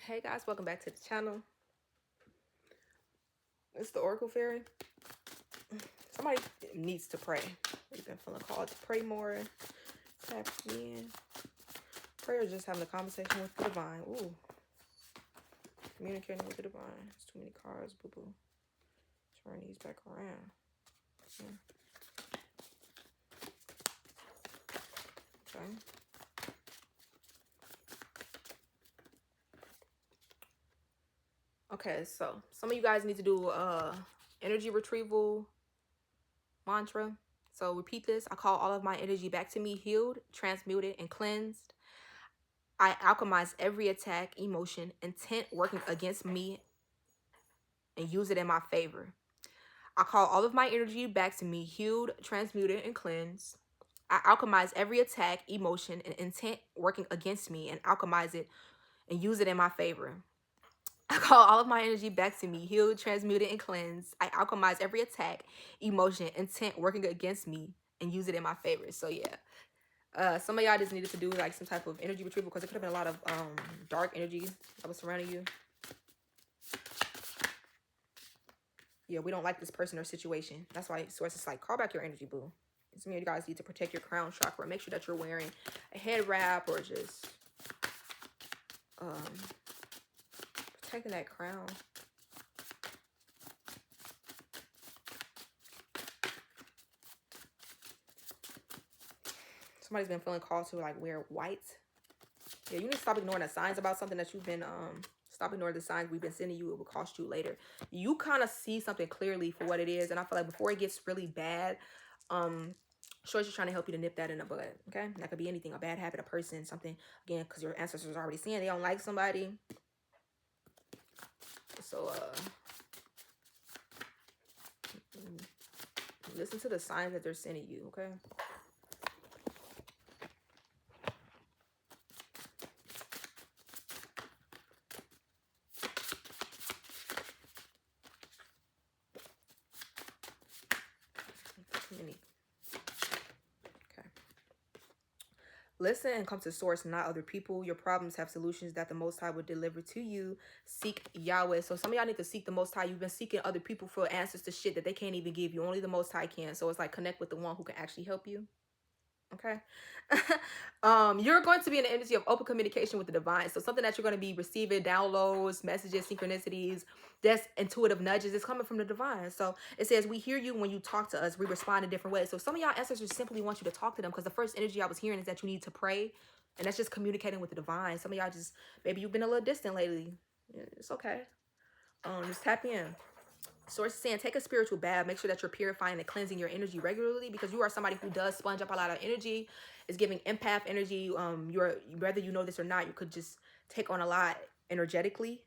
Hey guys, welcome back to the channel. It's the Oracle Fairy. Somebody needs to pray. We've been feeling called to pray more. Tap in. Prayer is just having a conversation with the divine. Ooh. Communicating with the divine. It's too many cards, boo-boo. Turn these back around. Yeah. Okay. Okay, so some of you guys need to do energy retrieval mantra. So repeat this. I call all of my energy back to me, healed, transmuted, and cleansed. I alchemize every attack, emotion, intent working against me and use it in my favor. I call all of my energy back to me, healed, transmuted, and cleansed. I alchemize every attack, emotion, and intent working against me and alchemize it and use it in my favor. I call all of my energy back to me, healed, transmuted, and cleansed. I alchemize every attack, emotion, intent working against me and use it in my favor. So yeah. Some of y'all just needed to do like some type of energy retrieval because it could have been a lot of dark energy that was surrounding you. Yeah, we don't like this person or situation. That's why source is like, call back your energy, boo. Some of you guys need to protect your crown chakra. Make sure that you're wearing a head wrap or just protecting that crown. Somebody's been feeling called to like wear white. Yeah, you need to stop ignoring the signs about something that you've been stop ignoring the signs we've been sending you. It will cost you later. You kind of see something clearly for what it is, and I feel like before it gets really bad, Shorty's just trying to help you to nip that in the bud. Okay, that could be anything, a bad habit, a person, something, again, because your ancestors are already seeing they don't like somebody. So listen to the signs that they're sending you. Okay. Listen and come to source, not other people. Your problems have solutions that the Most High would deliver to you. Seek Yahweh. So some of y'all need to seek the Most High. You've been seeking other people for answers to shit that they can't even give you. Only the Most High can. So it's like connect with the one who can actually help you. Okay. You're going to be in the energy of open communication with the divine. So something that you're going to be receiving, downloads, messages, synchronicities, that's intuitive nudges, is coming from the divine. So it says, we hear you when you talk to us. We respond in different ways. So some of y'all ancestors simply want you to talk to them because the first energy I was hearing is that you need to pray. And that's just communicating with the divine. Some of y'all just, maybe you've been a little distant lately. It's okay. Just tap in. Source is saying, take a spiritual bath. Make sure that you're purifying and cleansing your energy regularly because you are somebody who does sponge up a lot of energy. Is giving empath energy. Whether you know this or not, you could just take on a lot energetically.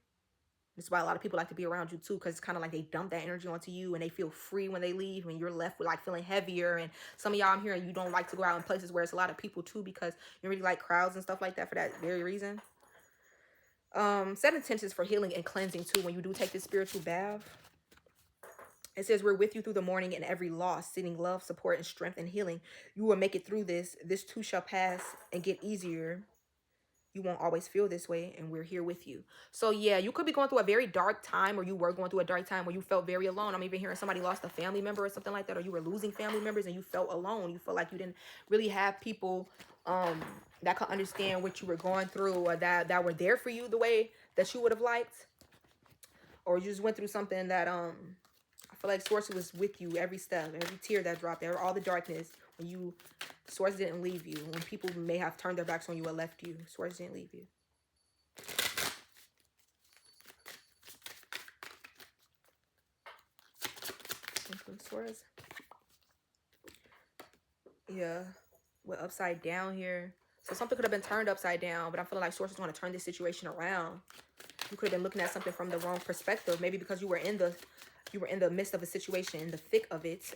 That's why a lot of people like to be around you too, because it's kind of like they dump that energy onto you and they feel free when they leave, and you're left with like feeling heavier. And some of y'all, I'm hearing you don't like to go out in places where it's a lot of people too, because you really like crowds and stuff like that for that very reason. Set intentions for healing and cleansing too when you do take this spiritual bath. It says, we're with you through the morning and every loss, sending love, support, and strength and healing. You will make it through this. This too shall pass and get easier. You won't always feel this way, and we're here with you. So yeah, you could be going through a very dark time, or you were going through a dark time where you felt very alone. I'm even hearing somebody lost a family member or something like that, or you were losing family members and you felt alone. You felt like you didn't really have people that could understand what you were going through, or that were there for you the way that you would have liked. Or you just went through something that I feel like source was with you every step, every tear that dropped, all the darkness. When source didn't leave you. When people may have turned their backs on you or left you, source didn't leave you. Source. Yeah. We're upside down here. So something could have been turned upside down, but I'm feeling like source is going to turn this situation around. You could have been looking at something from the wrong perspective. Maybe because you were in the midst of a situation, in the thick of it.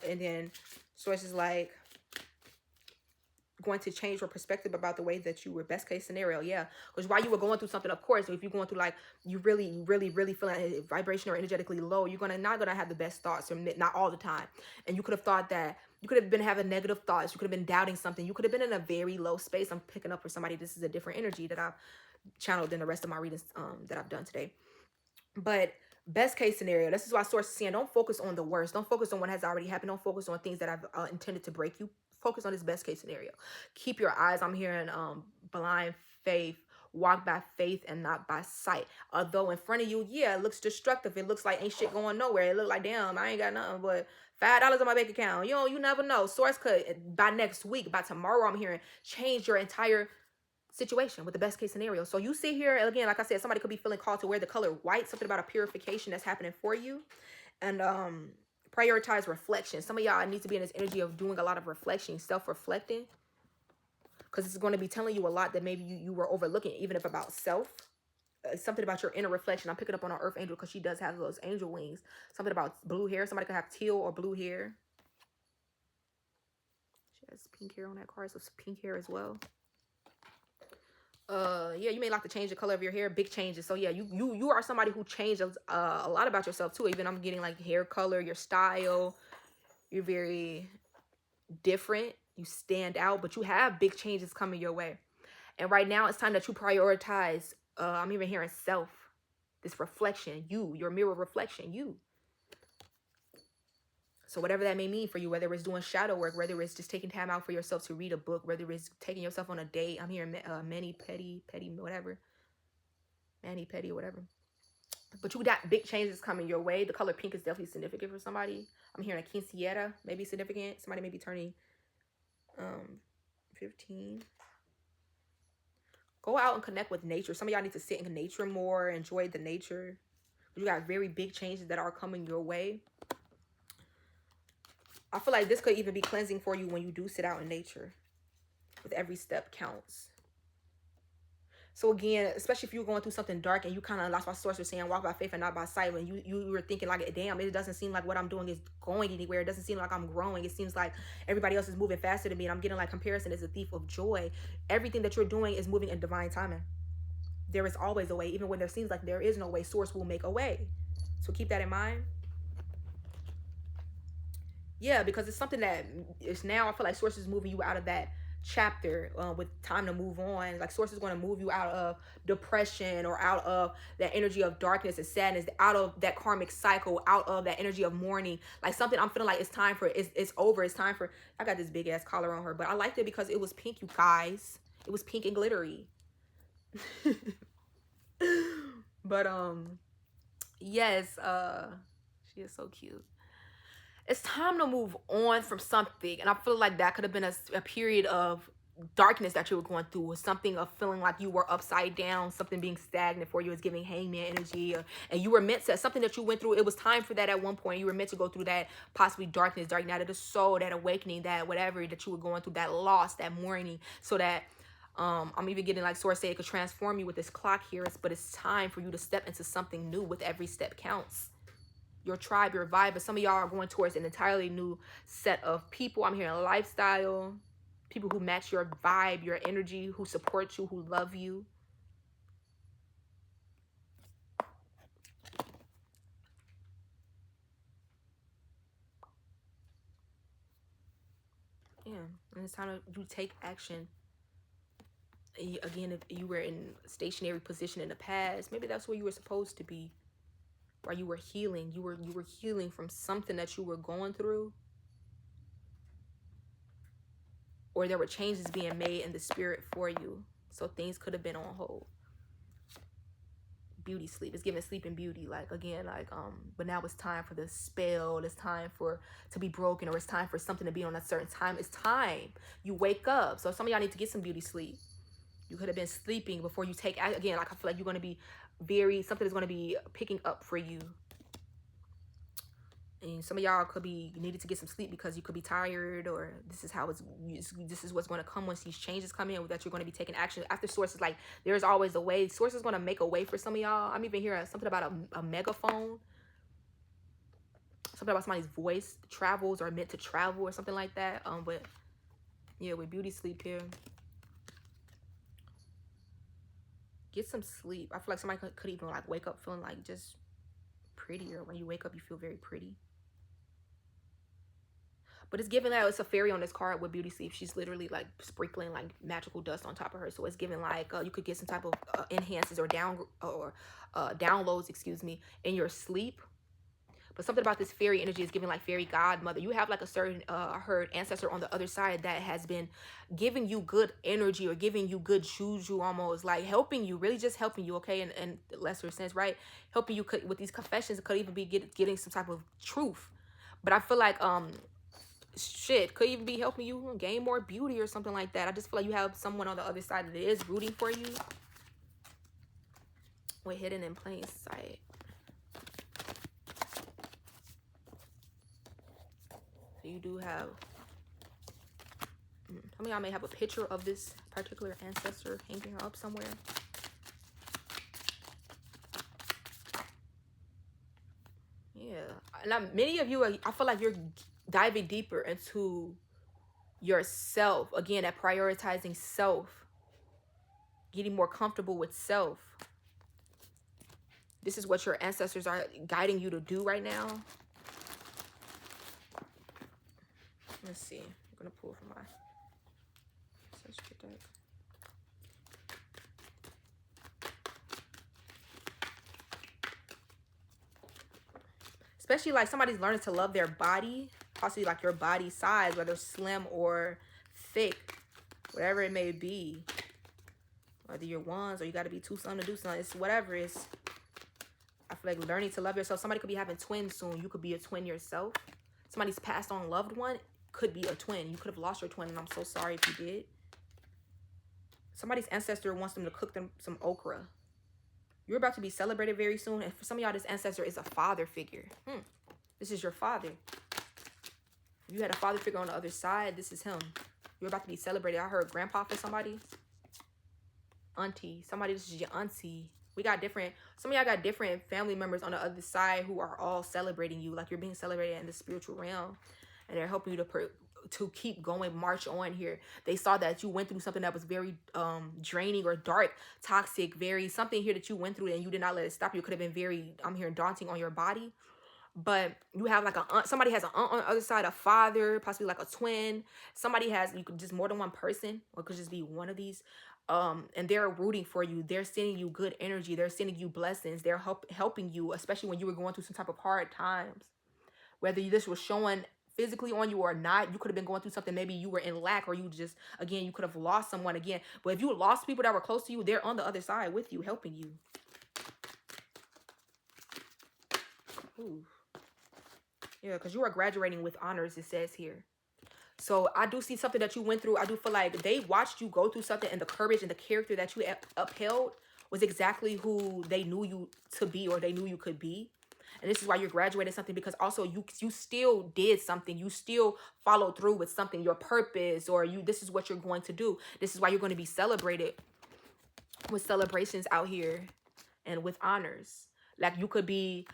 And then source is like going to change your perspective about the way that you were, best case scenario. Yeah, because while you were going through something, of course, if you're going through like you really feeling vibration or energetically low, you're not gonna have the best thoughts, or not all the time. And you could have thought that you could have been having negative thoughts, you could have been doubting something, you could have been in a very low space. I'm picking up for somebody, this is a different energy that channel than the rest of my readings that I've done today. But best case scenario, this is why source is saying, don't focus on the worst. Don't focus on what has already happened. Don't focus on things that I've intended to break you. Focus on this best case scenario. Keep your eyes, I'm hearing blind faith. Walk by faith and not by sight. Although in front of you, yeah, it looks destructive. It looks like ain't shit going nowhere. It look like, damn, I ain't got nothing but $5 in my bank account. You never know. Source could, by next week, by tomorrow, I'm hearing, change your entire situation with the best case scenario. So you sit here, again, like I said, somebody could be feeling called to wear the color white, something about a purification that's happening for you. And prioritize reflection. Some of y'all need to be in this energy of doing a lot of reflection, self-reflecting, because it's going to be telling you a lot that maybe you were overlooking, even if about self. Something about your inner reflection. I'm picking up on our earth angel because she does have those angel wings. Something about blue hair. Somebody could have teal or blue hair. She has pink hair on that card, so it's pink hair as well. Yeah, you may like to change the color of your hair, big changes. So yeah, you are somebody who changes a lot about yourself too. Even I'm getting like hair color, your style. You're very different. You stand out, but you have big changes coming your way. And right now it's time that you prioritize, I'm even hearing self, this reflection, your mirror reflection, you. So whatever that may mean for you, whether it's doing shadow work, whether it's just taking time out for yourself to read a book, whether it's taking yourself on a date. I'm hearing mani-pedi, whatever. Mani-pedi, whatever. But you got big changes coming your way. The color pink is definitely significant for somebody. I'm hearing a quinceañera, maybe significant. Somebody may be turning 15. Go out and connect with nature. Some of y'all need to sit in nature more, enjoy the nature. You got very big changes that are coming your way. I feel like this could even be cleansing for you when you do sit out in nature. With every step counts. So again, especially if you're going through something dark and you kind of, that's why source was saying, walk by faith and not by sight. When you were thinking like, damn, it doesn't seem like what I'm doing is going anywhere. It doesn't seem like I'm growing. It seems like everybody else is moving faster than me. And I'm getting like comparison is a thief of joy. Everything that you're doing is moving in divine timing. There is always a way. Even when there seems like there is no way, source will make a way. So keep that in mind. Yeah, because it's something that is now, I feel like source is moving you out of that chapter with time to move on. Like source is going to move you out of depression or out of that energy of darkness and sadness, out of that karmic cycle, out of that energy of mourning. Like something I'm feeling like it's time for, it's over. It's time for, I got this big ass collar on her, but I liked it because it was pink, you guys. It was pink and glittery. But yes, she is so cute. It's time to move on from something. And I feel like that could have been a period of darkness that you were going through, or something of feeling like you were upside down, something being stagnant for you is giving hangman energy, and you were meant to, something that you went through, it was time for that at one point. You were meant to go through that possibly darkness, dark night of the soul, that awakening, that whatever that you were going through, that loss, that mourning, so that I'm even getting like source say it could transform you with this clock here, but it's time for you to step into something new. With every step counts. Your tribe, your vibe, but some of y'all are going towards an entirely new set of people. I'm hearing lifestyle, people who match your vibe, your energy, who support you, who love you. Yeah, and it's time to take action. Again, if you were in a stationary position in the past, maybe that's where you were supposed to be. While you were healing, you were healing from something that you were going through, or there were changes being made in the spirit for you, so things could have been on hold. Beauty sleep, it's giving sleeping beauty, like again, like but now it's time for the spell, it's time for to be broken, or it's time for something to be on a certain time. It's time you wake up. So some of y'all need to get some beauty sleep. You could have been sleeping before you take, again, like I feel like you're going to be something is going to be picking up for you. And some of y'all could be, you needed to get some sleep because you could be tired, or this is how this is what's going to come once these changes come in, that you're going to be taking action. After source is like, there's always a way. Source is going to make a way for some of y'all. I'm even hearing something about a megaphone. Something about somebody's voice travels or meant to travel or something like that. But yeah, with beauty sleep here. Get some sleep. I feel like somebody could even like wake up feeling like just prettier. When you wake up, you feel very pretty. But it's giving that it's a fairy on this card with beauty sleep. She's literally like sprinkling like magical dust on top of her. So it's giving like you could get some type of enhances or downloads, excuse me, in your sleep. But something about this fairy energy is giving like fairy godmother. You have like a certain her ancestor on the other side that has been giving you good energy or giving you good juju, almost like helping you, really just helping you, okay, in lesser sense, right? Helping you with these confessions. It could even be getting some type of truth. But I feel like shit could even be helping you gain more beauty or something like that. I just feel like you have someone on the other side that is rooting for you. We're hidden in plain sight. So you do have, some of y'all may have a picture of this particular ancestor hanging up somewhere. Yeah, and many of you, I feel like you're diving deeper into yourself. Again, at prioritizing self, getting more comfortable with self. This is what your ancestors are guiding you to do right now. Let's see. I'm going to pull from my ancestral deck. Especially like somebody's learning to love their body, possibly like your body size, whether slim or thick, whatever it may be. Whether you're ones or you got to be too slim to do something, it's whatever. It's, I feel like learning to love yourself. Somebody could be having twins soon. You could be a twin yourself. Somebody's passed on loved one could be a twin. You could have lost your twin, and I'm so sorry if you did. Somebody's ancestor wants them to cook them some okra. You're about to be celebrated very soon. And for some of y'all, this ancestor is a father figure. This is your father. If you had a father figure on the other side, this is him. You're about to be celebrated. I heard grandpa for somebody. Auntie. Somebody, this is your auntie. We got different, some of y'all got different family members on the other side who are all celebrating you. Like you're being celebrated in the spiritual realm. And they're helping you to keep going, march on here. They saw that you went through something that was very draining or dark, toxic, very something here that you went through and you did not let it stop you. It could have been very, I'm hearing daunting on your body. But you have like somebody has an aunt on the other side, a father, possibly like a twin. Somebody has, you could just more than one person, or it could just be one of these. And they're rooting for you. They're sending you good energy. They're sending you blessings. They're helping you, especially when you were going through some type of hard times. Whether this was showing physically on you or not, you could have been going through something. Maybe you were in lack, or you just, again, you could have lost someone again. But if you lost people that were close to you, they're on the other side with you, helping you. Ooh. Yeah, because you are graduating with honors, it says here. So I do see something that you went through. I do feel like they watched you go through something, and the courage and the character that you upheld was exactly who they knew you to be, or they knew you could be. And this is why you're graduating something, because also you still did something. You still followed through with something, your purpose, or this is what you're going to do. This is why you're going to be celebrated with celebrations out here and with honors. Like you could be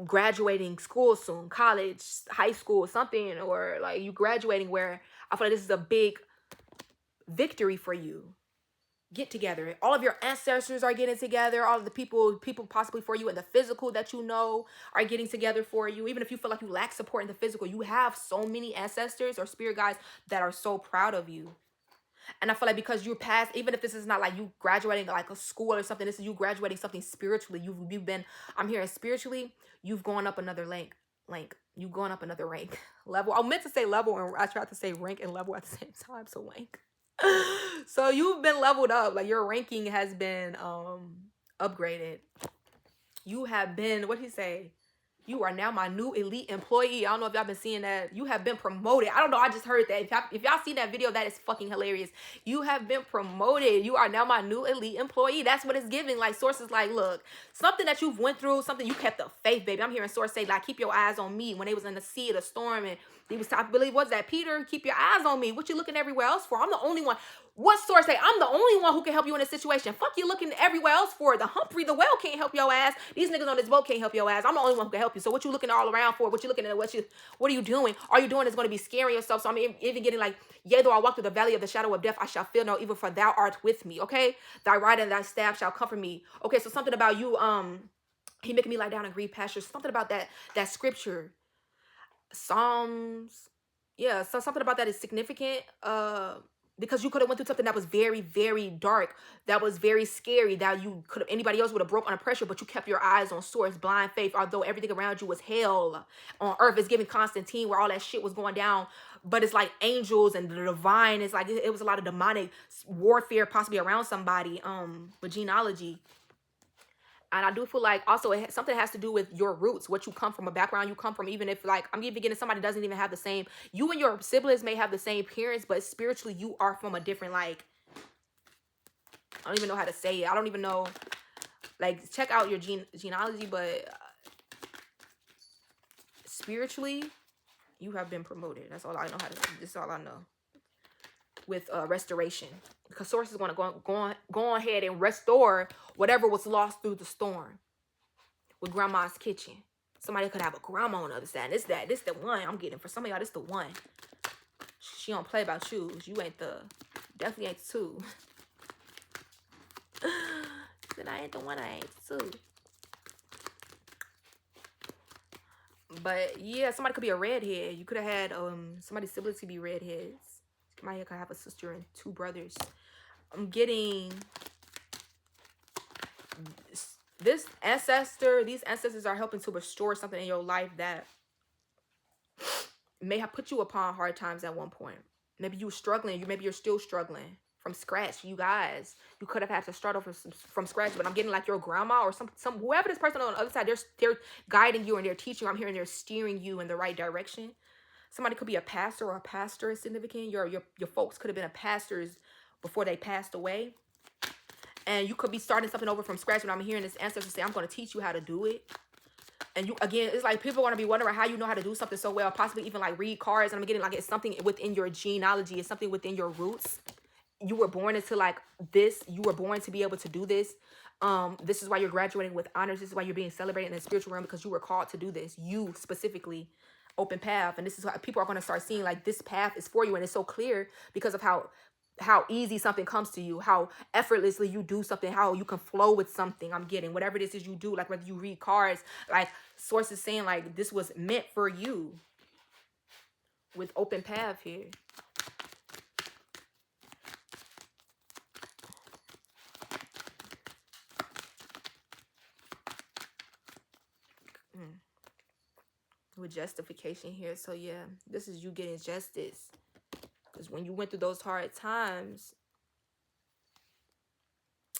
graduating school soon, college, high school, something, or like you graduating where I feel like this is a big victory for you. Get together. All of your ancestors are getting together. All of the people possibly for you in the physical that you know are getting together for you. Even if you feel like you lack support in the physical, you have so many ancestors or spirit guides that are so proud of you. And I feel like because you're past, even if this is not like you graduating like a school or something, this is you graduating something spiritually. You've been, I'm hearing spiritually, you've gone up another rank. You've gone up another rank. Level. I meant to say level, and I tried to say rank and level at the same time. So rank. So you've been leveled up. Like your ranking has been upgraded. You have been, what did he say? You are now my new elite employee. I don't know if y'all been seeing that. You have been promoted. I don't know. I just heard that. If y'all see that video, that is fucking hilarious. You have been promoted. You are now my new elite employee. That's what it's giving. Like sources like, look, something that you've went through, something you kept the faith, baby. I'm hearing source say, like, keep your eyes on me when they was in the sea of the storm. And he was, I believe, was that Peter? Keep your eyes on me. What you looking everywhere else for? I'm the only one. What source say? I'm the only one who can help you in this situation. Fuck you looking everywhere else for. The Humphrey, the whale can't help your ass. These niggas on this boat can't help your ass. I'm the only one who can help you. So what you looking all around for? What you looking at? What are you doing? All you doing is going to be scaring yourself. So I'm even getting like, yea, though I walk through the valley of the shadow of death, I shall fear no evil, for thou art with me. Okay? Thy rod and thy staff shall comfort me. Okay, so something about you, he making me lie down in green pastures. Something about that scripture. Psalms. Yeah, so something about that is significant. Because you could have went through something that was very, very dark, that was very scary, that you could have anybody else would have broke under pressure, but you kept your eyes on source, blind faith, although everything around you was hell on earth. It's giving Constantine where all that shit was going down, but it's like angels and the divine. It's like it was a lot of demonic warfare possibly around somebody. With genealogy. And I do feel like also something has to do with your roots, what you come from, a background you come from. Even if like I'm even getting somebody doesn't even have the same, you and your siblings may have the same parents, but spiritually you are from a different, like, I don't even know how to say it. I don't even know, like, check out your genealogy, but spiritually you have been promoted. That's all I know how to, this is all I know. With restoration, because source is going to go ahead and restore whatever was lost through the storm. With grandma's kitchen, somebody could have a grandma on the other side. This the one I'm getting for some of y'all. This the one. She don't play about shoes. You ain't the, definitely ain't the two. Then I ain't the one. I ain't the two. But yeah, somebody could be a redhead. You could have had somebody's siblings could be redheads. Somebody could have a sister and two brothers. I'm getting this ancestor. These ancestors are helping to restore something in your life that may have put you upon hard times at one point. Maybe you were struggling. Maybe you're still struggling from scratch. You guys, you could have had to start over from scratch. But I'm getting like your grandma or some whoever this person on the other side. They're guiding you and they're teaching you. I'm hearing they're steering you in the right direction. Somebody could be a pastor or a pastor is significant. Your folks could have been a pastors before they passed away. And you could be starting something over from scratch. When I'm hearing this ancestor say, I'm going to teach you how to do it. And you, again, it's like people are going to be wondering how you know how to do something so well. Possibly even like read cards. And I'm getting like it's something within your genealogy. It's something within your roots. You were born into like this. You were born to be able to do this. This is why you're graduating with honors. This is why you're being celebrated in the spiritual realm, because you were called to do this. You specifically. Open path. And this is how people are going to start seeing like this path is for you, and it's so clear because of how easy something comes to you, how effortlessly you do something, how you can flow with something. I'm getting whatever this is you do, like whether you read cards, like sources saying like this was meant for you with open path here. With justification here. So yeah, this is you getting justice, because when you went through those hard times,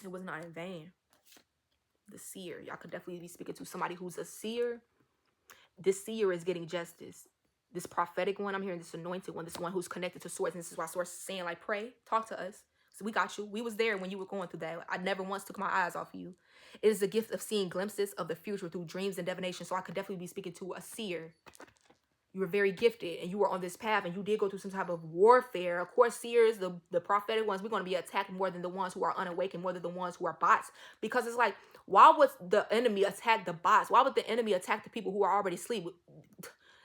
it was not in vain. The seer, y'all could definitely be speaking to somebody who's a seer. This seer is getting justice. This prophetic one, I'm hearing this anointed one, this one who's connected to source. And this is why source is saying like, pray, talk to us. So we got you. We was there when you were going through that. I never once took my eyes off of you. It is the gift of seeing glimpses of the future through dreams and divination. So I could definitely be speaking to a seer. You were very gifted and you were on this path and you did go through some type of warfare. Of course, seers, the prophetic ones, we're going to be attacked more than the ones who are unawakened, more than the ones who are bots. Because it's like, why would the enemy attack the bots? Why would the enemy attack the people who are already asleep?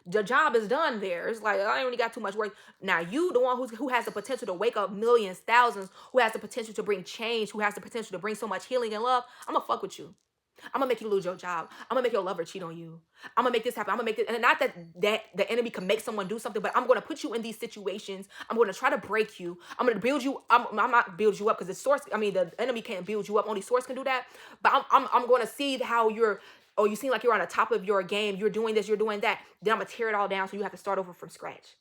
The job is done there. It's like, I only got too much work. Now you, the one who has the potential to wake up millions, thousands, who has the potential to bring change, who has the potential to bring so much healing and love, I'm going to fuck with you. I'm gonna make you lose your job. I'm gonna make your lover cheat on you. I'm gonna make this happen. I'm gonna make this, and not that the enemy can make someone do something, but I'm gonna put you in these situations. I'm gonna try to break you. I'm gonna build you. I'm not build you up, because the source. I mean, the enemy can't build you up. Only source can do that. But I'm gonna see how you're. Oh, you seem like you're on the top of your game. You're doing this. You're doing that. Then I'm gonna tear it all down, so you have to start over from scratch.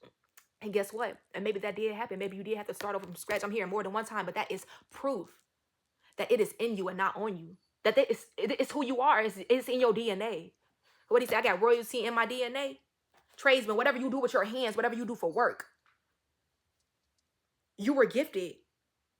And guess what? And maybe that did happen. Maybe you did have to start over from scratch. I'm hearing more than one time, but that is proof that it is in you and not on you. That it's who you are. It's in your DNA. What do you say? I got royalty in my DNA. Tradesman, whatever you do with your hands, whatever you do for work, you were gifted.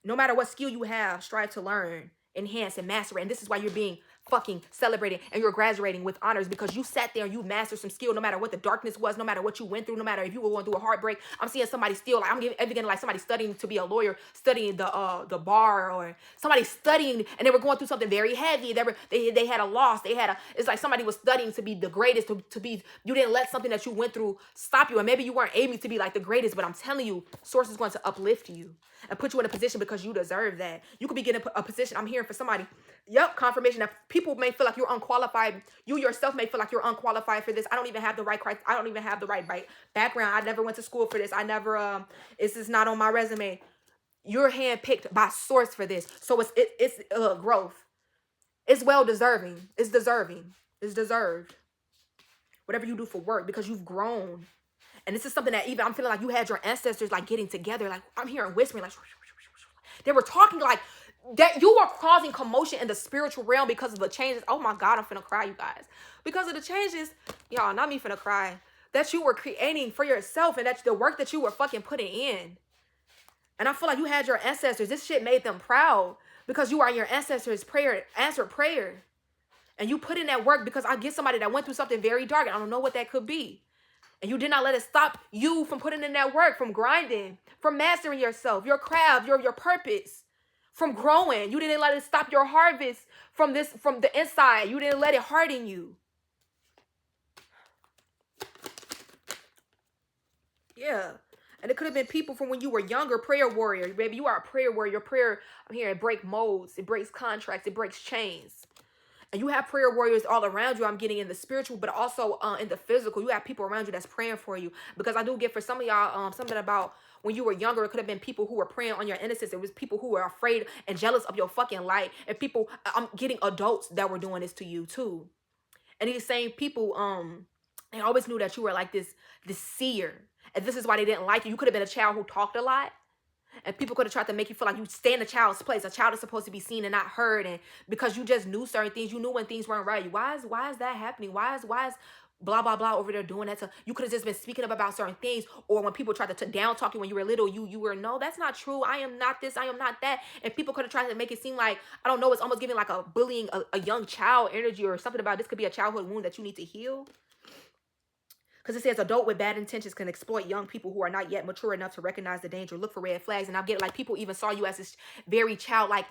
No matter what skill you have, strive to learn, enhance, and master it. And this is why you're being fucking celebrated and you're graduating with honors, because you sat there and you mastered some skill, no matter what the darkness was, no matter what you went through, no matter if you were going through a heartbreak. I'm seeing somebody still, like I'm getting like somebody studying to be a lawyer, studying the bar, or somebody studying and they were going through something very heavy. They had a loss. It's like somebody was studying to be the greatest, to be, you didn't let something that you went through stop you. And maybe you weren't aiming to be like the greatest, but I'm telling you, source is going to uplift you and put you in a position because you deserve that. You could be getting a position. I'm hearing for somebody, Yep, confirmation that people may feel like you're unqualified. You yourself may feel like you're unqualified for this. I don't even have the right I don't even have the right background. I never went to school for this. I never this is not on my resume. You're handpicked by source for this. So it's growth. It's well deserving. It's deserving. It's deserved. Whatever you do for work, because you've grown. And this is something that even I'm feeling like you had your ancestors like getting together. Like I'm hearing whispering, like they were talking like that. You were causing commotion in the spiritual realm because of the changes. Oh my God, I'm finna cry, you guys. Because of the changes, y'all, not me finna cry. That you were creating for yourself, and that's the work that you were fucking putting in. And I feel like you had your ancestors. This shit made them proud because you are your ancestors' prayer, answered prayer. And you put in that work because I get somebody that went through something very dark. And I don't know what that could be. And you did not let it stop you from putting in that work, from grinding, from mastering yourself, your craft, your purpose, from growing. You didn't let it stop your harvest from the inside. You didn't let it harden you. Yeah. And it could have been people from when you were younger, prayer warrior. Baby, you are a prayer warrior. Your prayer, I'm hearing, it breaks molds. It breaks contracts. It breaks chains. And you have prayer warriors all around you. I'm getting in the spiritual, but also in the physical. You have people around you that's praying for you. Because I do get for some of y'all something about when you were younger. It could have been people who were praying on your innocence. It was people who were afraid and jealous of your fucking light. And people, I'm getting adults that were doing this to you too. And these same people, they always knew that you were like this seer. And this is why they didn't like you. You could have been a child who talked a lot. And people could have tried to make you feel like you stay in a child's place. A child is supposed to be seen and not heard. And because you just knew certain things, you knew when things weren't right. Why is that happening? Why is blah, blah, blah over there doing that? You could have just been speaking up about certain things. Or when people tried to down talk you when you were little, you were, no, that's not true. I am not this. I am not that. And people could have tried to make it seem like, I don't know, it's almost giving like a bullying, a young child energy or something about this could be a childhood wound that you need to heal. Because it says adult with bad intentions can exploit young people who are not yet mature enough to recognize the danger, look for red flags. And I get it, like people even saw you as this very childlike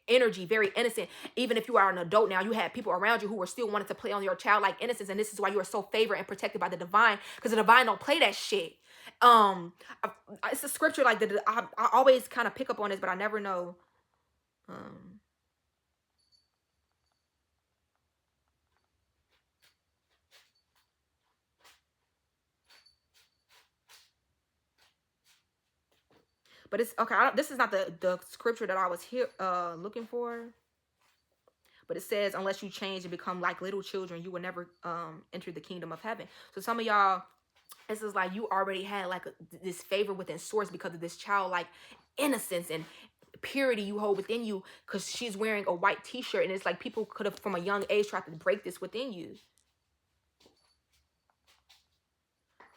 energy, very innocent. Even if you are an adult now, you had people around you who were still wanting to play on your childlike innocence. And this is why you are so favored and protected by the divine, because the divine don't play that shit. It's a scripture like I always kind of pick up on this, but I never know. But it's okay. This is not the scripture that I was here looking for. But it says, unless you change and become like little children, you will never enter the kingdom of heaven. So some of y'all, this is like you already had like this favor within source because of this childlike innocence and purity you hold within you, because she's wearing a white t-shirt. And it's like people could have from a young age tried to break this within you.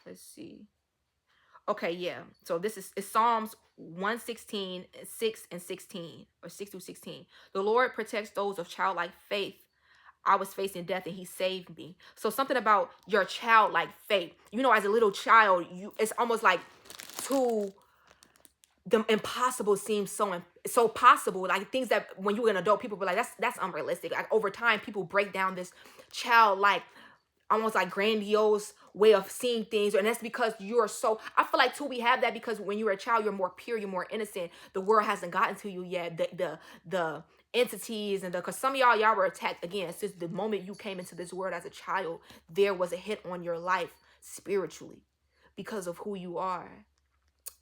Let's see. Okay, yeah. So this is Psalms 116, 6 and 16, or 6 through 16. The Lord protects those of childlike faith. I was facing death and he saved me. So something about your childlike faith. You know, as a little child, it's almost like the impossible seems so possible. Like things that when you were an adult, people were like, that's unrealistic. Like over time, people break down this childlike, almost like grandiose way of seeing things. And that's because you're so, I feel like too, we have that because when you're a child, you're more pure, you're more innocent. The world hasn't gotten to you yet. The entities and because some of y'all were attacked again since the moment you came into this world as a child. There was a hit on your life spiritually because of who you are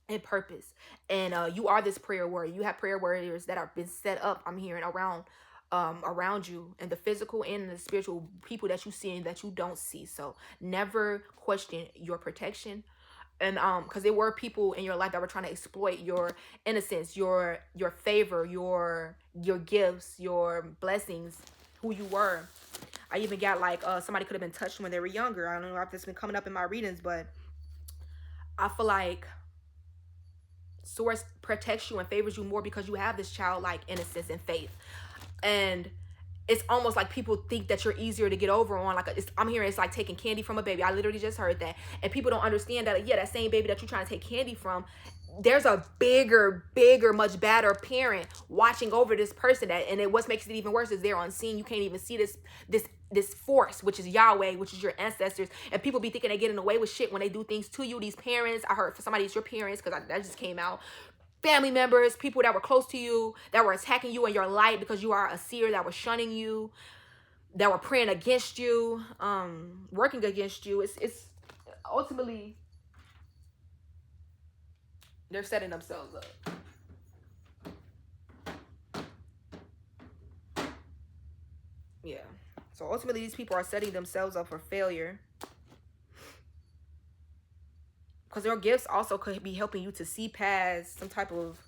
and purpose. And you are this prayer warrior. You have prayer warriors that have been set up, I'm hearing, around you, and the physical and the spiritual people that you see and that you don't see. So never question your protection. And because there were people in your life that were trying to exploit your innocence, your favor, your gifts, your blessings, who you were. I even got like somebody could have been touched when they were younger. I don't know if this has been coming up in my readings, but I feel like source protects you and favors you more because you have this childlike innocence and faith. And it's almost like people think that you're easier to get over on. Like I'm hearing it's like taking candy from a baby. I literally just heard that. And people don't understand that, yeah, that same baby that you're trying to take candy from, there's a bigger, much badder parent watching over this person. And what makes it even worse is they're unseen. You can't even see this force, which is Yahweh, which is your ancestors. And people be thinking they're getting away with shit when they do things to you. These parents, I heard for somebody, it's your parents, because that just came out. family members, people that were close to you, that were attacking you in your light because you are a seer, that were shunning you, that were praying against you, working against you. It's ultimately they're setting themselves up. Yeah. So ultimately these people are setting themselves up for failure. Because their gifts also could be helping you to see past some type of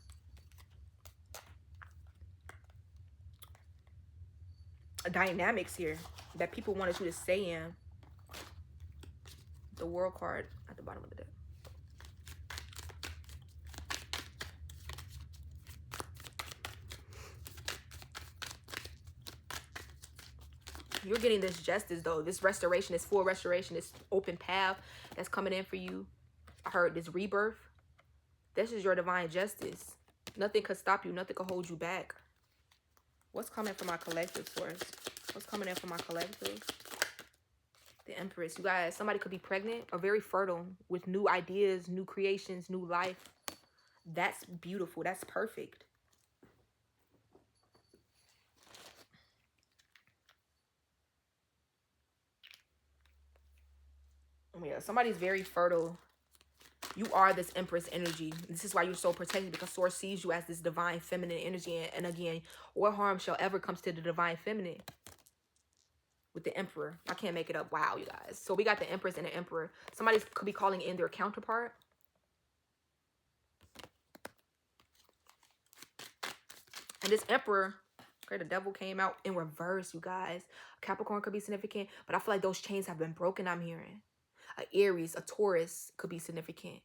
dynamics here that people wanted you to stay in. The world card at the bottom of the deck. You're getting this justice though. This restoration, this full restoration, this open path that's coming in for you. I heard this rebirth. This is your divine justice. Nothing could stop you. Nothing could hold you back. What's coming for my collective source? What's coming in for my collective? The Empress. You guys, somebody could be pregnant or very fertile with new ideas, new creations, new life. That's beautiful. That's perfect. Yeah, somebody's very fertile. You are this Empress energy. This is why you're so protected, because Source sees you as this divine feminine energy. And again, what harm shall ever comes to the divine feminine? With the Emperor. I can't make it up. Wow, you guys. So we got the Empress and the Emperor. Somebody could be calling in their counterpart. And this Emperor, okay, the Devil came out in reverse, you guys. Capricorn could be significant, but I feel like those chains have been broken, I'm hearing. A Aries, a Taurus could be significant.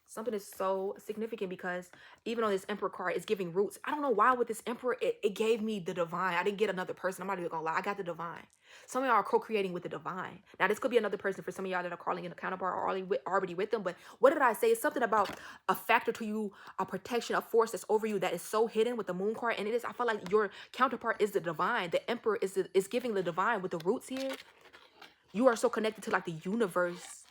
Something is so significant because even on this Emperor card, it's giving roots. I don't know why with this Emperor, it gave me the divine. I didn't get another person. I'm not even gonna lie. I got the divine. Some of y'all are co-creating with the divine. Now, this could be another person for some of y'all that are calling in a counterpart or already with them. But what did I say? It's something about a factor to you, a protection, a force that's over you that is so hidden with the moon card. And it is, I feel like your counterpart is the divine. The Emperor is giving the divine with the roots here. You are so connected to like the universe,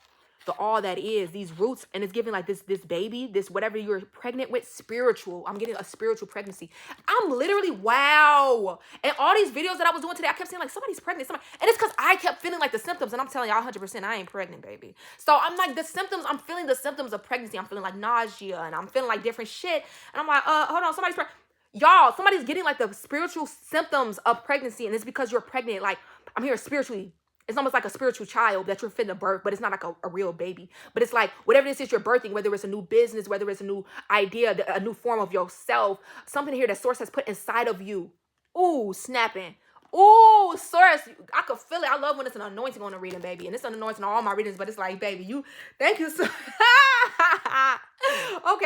the all that is, these roots, and it's giving like this baby, this whatever you're pregnant with, spiritual. I'm getting a spiritual pregnancy. I'm literally, wow. And all these videos that I was doing today, I kept saying like somebody's pregnant, somebody, and it's because I kept feeling like the symptoms, and I'm telling y'all 100% I ain't pregnant, baby. So I'm like the symptoms, I'm feeling the symptoms of pregnancy. I'm feeling like nausea, and I'm feeling like different shit, and I'm like, hold on, somebody's pregnant. Y'all, somebody's getting like the spiritual symptoms of pregnancy, and it's because you're pregnant. Like, I'm here spiritually. It's almost like a spiritual child that you're finna birth, but it's not like a real baby. But it's like whatever this is you're birthing, whether it's a new business, whether it's a new idea, a new form of yourself, something here that Source has put inside of you. Ooh, snapping. Ooh, Source, I could feel it. I love when it's an anointing on a reading, baby. And it's an anointing on all my readings, but it's like, baby, you, thank you so okay,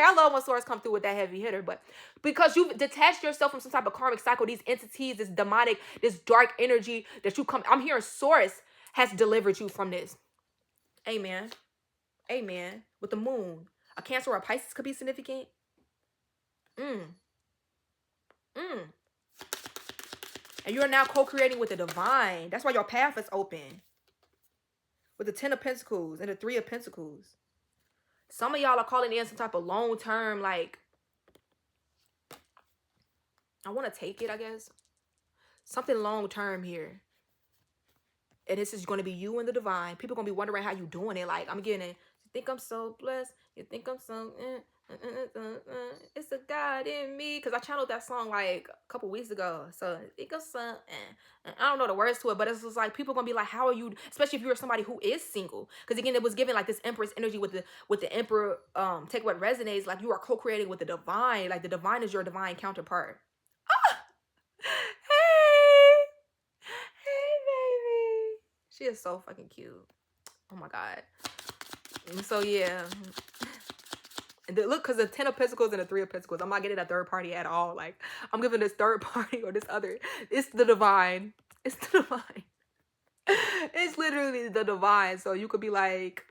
I love when Source come through with that heavy hitter, but because you've detached yourself from some type of karmic cycle, these entities, this demonic, this dark energy that you come, I'm hearing Source has delivered you from this. Amen. Amen. With the moon. A Cancer or a Pisces could be significant. And you are now co-creating with the divine. That's why your path is open. With the 10 of Pentacles and the 3 of Pentacles. Some of y'all are calling in some type of long-term, like, I want to take it, I guess. Something long-term here. And this is going to be you and the divine. People are going to be wondering how you doing it. Like, I'm getting it. You think I'm so blessed? You think I'm so... it's a God in me. Because I channeled that song like a couple weeks ago. So, I think I'm so... I don't know the words to it. But it's just like, people are going to be like, how are you... Especially if you're somebody who is single. Because again, it was given like this Empress energy with the Emperor. Take what resonates. Like, you are co-creating with the divine. Like, the divine is your divine counterpart. Ah! Hey! Hey, baby. She is so fucking cute. Oh my God. So yeah. And look, because the 10 of Pentacles and the 3 of Pentacles, I'm not getting a third party at all. Like, I'm giving this third party or this other. It's the divine. It's the divine. It's literally the divine. So you could be like,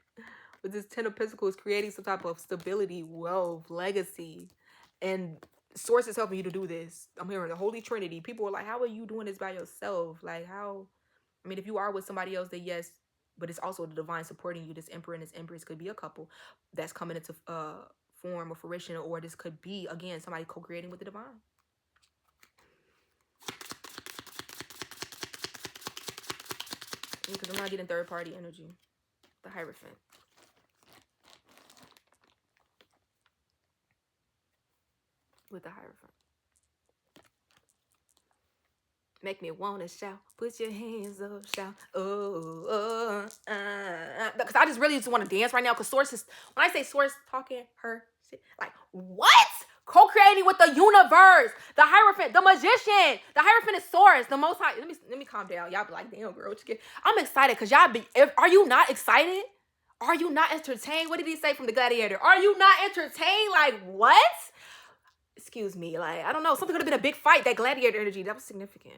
with this 10 of Pentacles, creating some type of stability, wealth, legacy. And Source is helping you to do this. I'm hearing the Holy Trinity. People are like, how are you doing this by yourself? Like, how... I mean, if you are with somebody else, then yes, but it's also the divine supporting you. This Emperor and this Empress could be a couple that's coming into form or fruition, or this could be, again, somebody co-creating with the divine. Because I'm not getting third party energy. The Hierophant. With the Hierophant. Make me wanna shout. Put your hands up, shout. Oh, because I just really just want to dance right now. Because Source is, when I say Source talking her shit, like, what? Co-creating with the universe, the Hierophant, the magician. The Hierophant is Source, the Most High. Let me calm down. Y'all be like, damn, girl, what you get? I'm excited because y'all be. Are you not excited? Are you not entertained? What did he say from the Gladiator? Are you not entertained? Like, what? Excuse me, like, I don't know, something could have been a big fight. That gladiator energy, that was significant.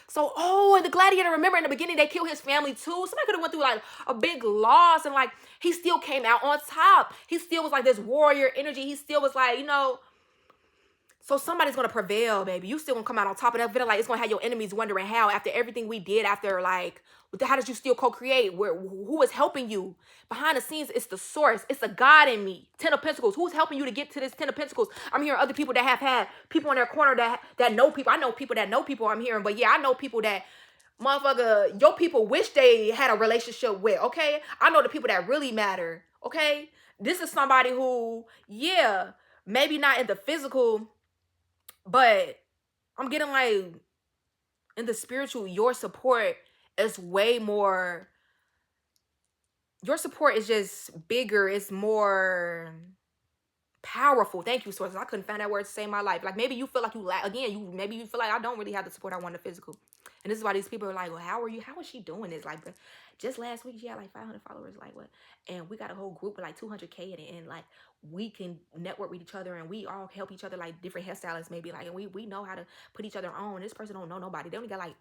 So, oh, and the gladiator, remember in the beginning, they killed his family too. Somebody could have went through like a big loss, and like, he still came out on top. He still was like this warrior energy. He still was like, you know, so somebody's gonna prevail, baby. You still gonna come out on top of that video. Like, it's gonna have your enemies wondering how, after everything we did, after like, how did you still co-create? Who was helping you? Behind the scenes, it's the Source. It's the God in me. Ten of Pentacles. Who's helping you to get to this Ten of Pentacles? I'm hearing other people that have had people in their corner that know people. I know people that know people, I'm hearing. But yeah, I know people that, motherfucker, your people wish they had a relationship with, okay? I know the people that really matter, okay? This is somebody who, yeah, maybe not in the physical, but I'm getting like, in the spiritual, your support is way more, your support is just bigger. It's more powerful. Thank you, Sources. I couldn't find that word to say in my life. Like, maybe you feel like you lack, again, maybe you feel like I don't really have the support I want in the physical. And this is why these people are like, well, how is she doing this? Like, just last week, she had like 500 followers, like what? And we got a whole group with like 200K in it, and like, we can network with each other, and we all help each other, like different hairstylists maybe, like, and we know how to put each other on. This person don't know nobody. They only got like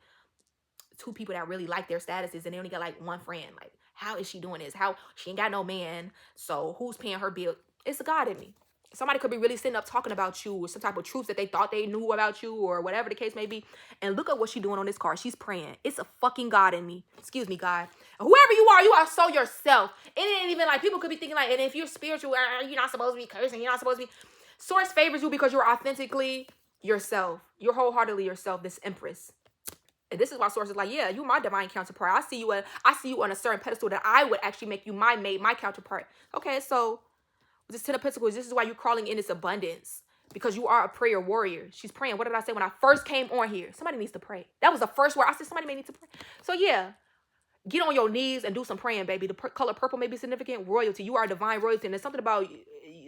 2 people that really like their statuses, and they only got like 1 friend. Like, how is she doing this? How she ain't got no man, so who's paying her bill? It's a God in me. Somebody could be really sitting up talking about you, or some type of truth that they thought they knew about you, or whatever the case may be. And look at what she's doing on this card. She's praying. It's a fucking God in me. Excuse me, God. Whoever you are so yourself. It ain't even like, people could be thinking like, and if you're spiritual, you're not supposed to be cursing. You're not supposed to be. Source favors you because you're authentically yourself. You're wholeheartedly yourself, this Empress. And this is why Source is like, yeah, you my divine counterpart. I see you on a certain pedestal that I would actually make you my mate, my counterpart. Okay, so this Ten of Pentacles, this is why you're crawling in this abundance. Because you are a prayer warrior. She's praying. What did I say when I first came on here? Somebody needs to pray. That was the first word. I said somebody may need to pray. So yeah, get on your knees and do some praying, baby. The color purple may be significant. Royalty. You are divine royalty. And there's something about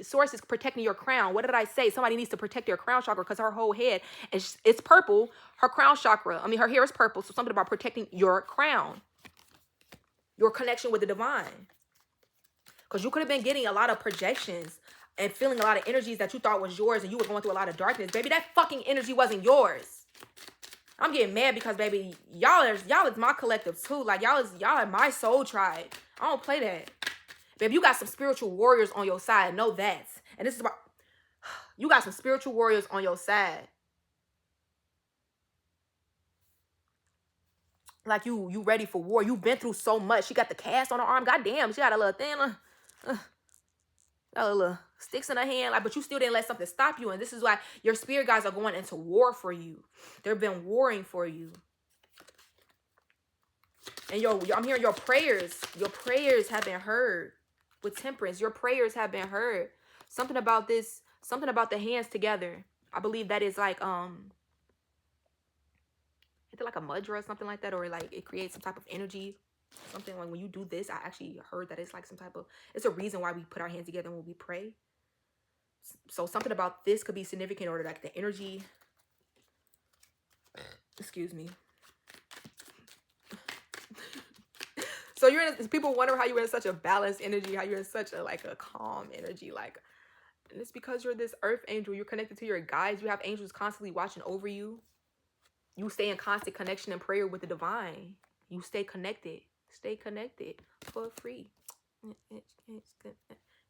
Source is protecting your crown. What did I say? Somebody needs to protect their crown chakra, because her whole head, it's purple. Her crown chakra, her hair is purple. So something about protecting your crown. Your connection with the divine. Because you could have been getting a lot of projections and feeling a lot of energies that you thought was yours, and you were going through a lot of darkness. Baby, that fucking energy wasn't yours. I'm getting mad because, baby, y'all is my collective too. Like, y'all are my soul tribe. I don't play that. Baby, you got some spiritual warriors on your side. Know that. And this is about, you got some spiritual warriors on your side. Like, you ready for war. You've been through so much. She got the cast on her arm. Goddamn, she got a little thin. Got a little sticks in her hand. Like, but you still didn't let something stop you. And this is why your spirit guides are going into war for you. They've been warring for you. And I'm hearing your prayers. Your prayers have been heard. With Temperance, your prayers have been heard. Something about this, something about the hands together. I believe that is like, it's like a mudra or something like that, or like it creates some type of energy. Something like when you do this, I actually heard that it's like some type of, it's a reason why we put our hands together when we pray. So something about this could be significant, or like the energy. Excuse me. So you're in, people wonder how you're in such a balanced energy, how you're in such a like a calm energy, like, and it's because you're this earth angel. You're connected to your guides. You have angels constantly watching over you. You stay in constant connection and prayer with the divine. You stay connected. Stay connected for free.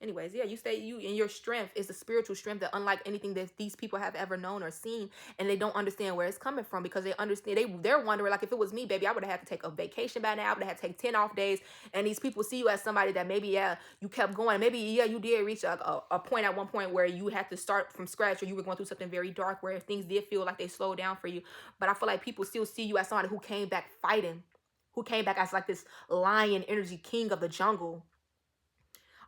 Anyways, yeah, you and your strength is the spiritual strength that unlike anything that these people have ever known or seen, and they don't understand where it's coming from because they understand they're wondering, like, if it was me, baby, I would have had to take a vacation by now. I would have had to take 10 off days. And these people see you as somebody that maybe, yeah, you kept going. Maybe, yeah, you did reach a point at one point where you had to start from scratch, or you were going through something very dark where things did feel like they slowed down for you. But I feel like people still see you as somebody who came back fighting, who came back as like this lion energy king of the jungle.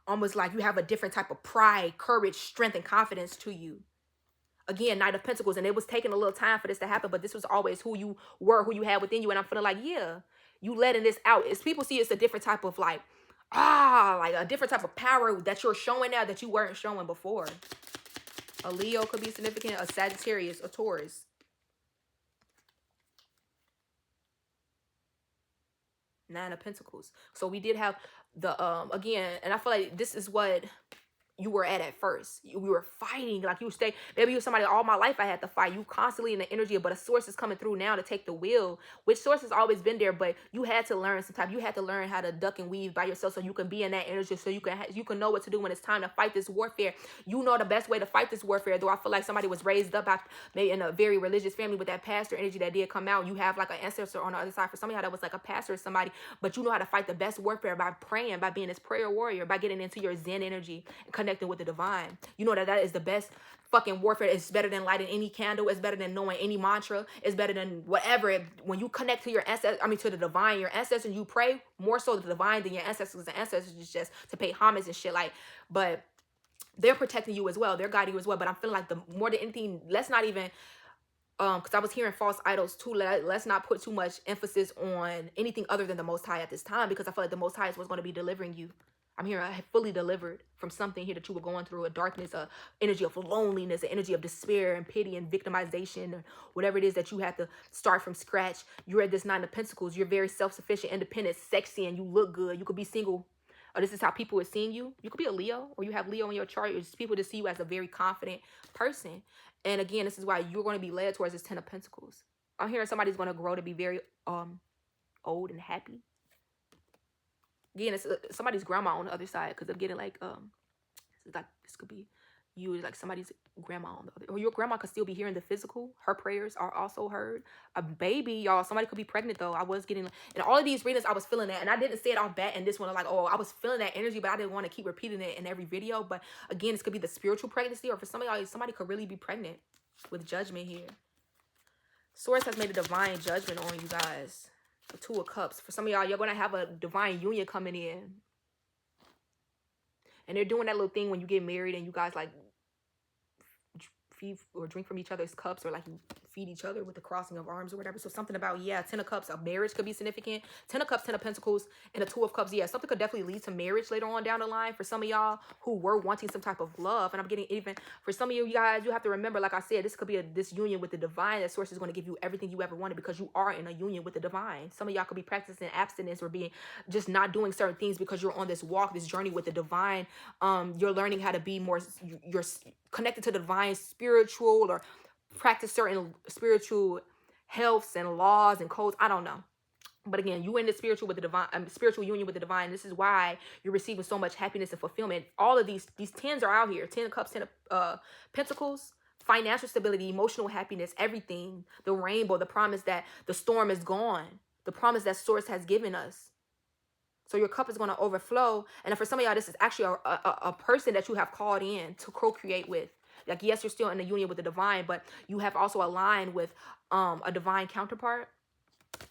Almost like you have a different type of pride, courage, strength, and confidence to you. Again, Knight of Pentacles, and it was taking a little time for this to happen, but this was always who you were, who you had within you. And I'm feeling like, yeah, you letting this out. As people see, it's a different type of like a different type of power that you're showing now that you weren't showing before. A Leo could be significant, a Sagittarius, a Taurus. Nine of Pentacles. So we did have the again, and I feel like this is what you were at first. You were fighting, like you stay. Maybe you were somebody all my life I had to fight. You constantly in the energy, but a source is coming through now to take the wheel. Which source has always been there, but you had to learn sometimes. You had to learn how to duck and weave by yourself so you can be in that energy, so you can know what to do when it's time to fight this warfare. You know the best way to fight this warfare. Though I feel like somebody was raised up maybe in a very religious family with that pastor energy that did come out. You have like an ancestor on the other side. For somebody that was like a pastor or somebody, but you know how to fight the best warfare by praying, by being this prayer warrior, by getting into your Zen energy and connecting with the divine. You know that is the best fucking warfare. It's better than lighting any candle. It's better than knowing any mantra. It's better than whatever. When you connect to your ancestors, to the divine, your ancestors, you pray more so to the divine than your ancestors. The ancestors is just to pay homage and shit. Like, but they're protecting you as well. They're guiding you as well. But I'm feeling like the more than anything, let's not even because I was hearing false idols too. Let's not put too much emphasis on anything other than the Most High at this time, because I feel like the Most High is what's going to be delivering you. I'm here fully delivered from something here that you were going through, a darkness, a energy of loneliness, an energy of despair and pity and victimization, or whatever it is that you have to start from scratch. You're at this Nine of Pentacles. You're very self-sufficient, independent, sexy, and you look good. You could be single. Or this is how people are seeing you. You could be a Leo, or you have Leo in your chart. It's people to see you as a very confident person. And again, this is why you're going to be led towards this Ten of Pentacles. I'm hearing somebody's going to grow to be very old and happy. Again, it's somebody's grandma on the other side, because I'm getting like this could be you, like somebody's grandma on the other, or your grandma could still be hearing the physical. Her prayers are also heard. A baby, y'all. Somebody could be pregnant though. I was getting in all of these readings, I was feeling that, and I didn't say it off bat. And this one, like, oh, I was feeling that energy, but I didn't want to keep repeating it in every video. But again, this could be the spiritual pregnancy, or for some of y'all, somebody could really be pregnant with judgment here. Source has made a divine judgment on you guys. The Two of Cups. For some of y'all, you're going to have a divine union coming in. And they're doing that little thing when you get married and you guys like feed or drink from each other's cups, or like you feed each other with the crossing of arms or whatever. So something about, yeah, Ten of Cups, a marriage could be significant. Ten of Cups, Ten of Pentacles, and a Two of Cups. Yeah, something could definitely lead to marriage later on down the line for some of y'all who were wanting some type of love. And I'm getting even for some of you guys, you have to remember, like I said, this could be this union with the divine. That source is going to give you everything you ever wanted, because you are in a union with the divine. Some of y'all could be practicing abstinence or being just not doing certain things because you're on this walk, this journey with the divine. You're learning how to be more, you're connected to the divine, spiritual, or practice certain spiritual healths and laws and codes. I don't know. But again, you in the spiritual with the divine, spiritual union with the divine. This is why you're receiving so much happiness and fulfillment. All of these tens are out here. 10 of Cups, 10 of Pentacles, financial stability, emotional happiness, everything. The rainbow, the promise that the storm is gone. The promise that Source has given us. So your cup is going to overflow. And for some of y'all, this is actually a person that you have called in to co-create with. Like, yes, you're still in the union with the divine, but you have also aligned with a divine counterpart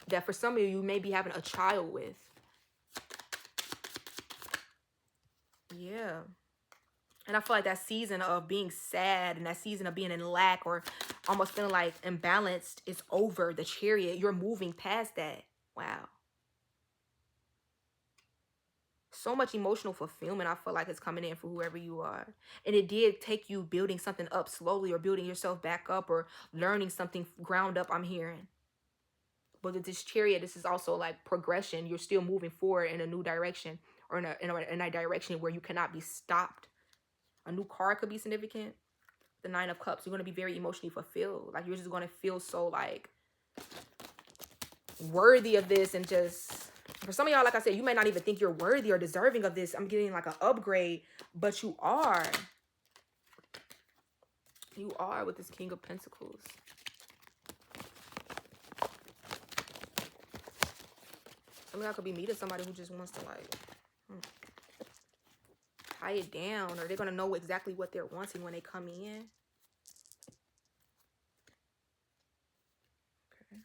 that for some of you, you may be having a child with. Yeah. And I feel like that season of being sad and that season of being in lack or almost feeling like imbalanced is over. The Chariot, you're moving past that. Wow. So much emotional fulfillment, I feel like, is coming in for whoever you are. And it did take you building something up slowly, or building yourself back up, or learning something ground up, I'm hearing. But with this Chariot, this is also like progression. You're still moving forward in a new direction, or in a direction where you cannot be stopped. A new car could be significant. The Nine of Cups, you're going to be very emotionally fulfilled. Like, you're just going to feel so like worthy of this, and just For some of y'all, like I said, you may not even think you're worthy or deserving of this. I'm getting like an upgrade, but you are. You are with this King of Pentacles. Some of y'all could be meeting somebody who just wants to like tie it down, or they're gonna know exactly what they're wanting when they come in. Okay.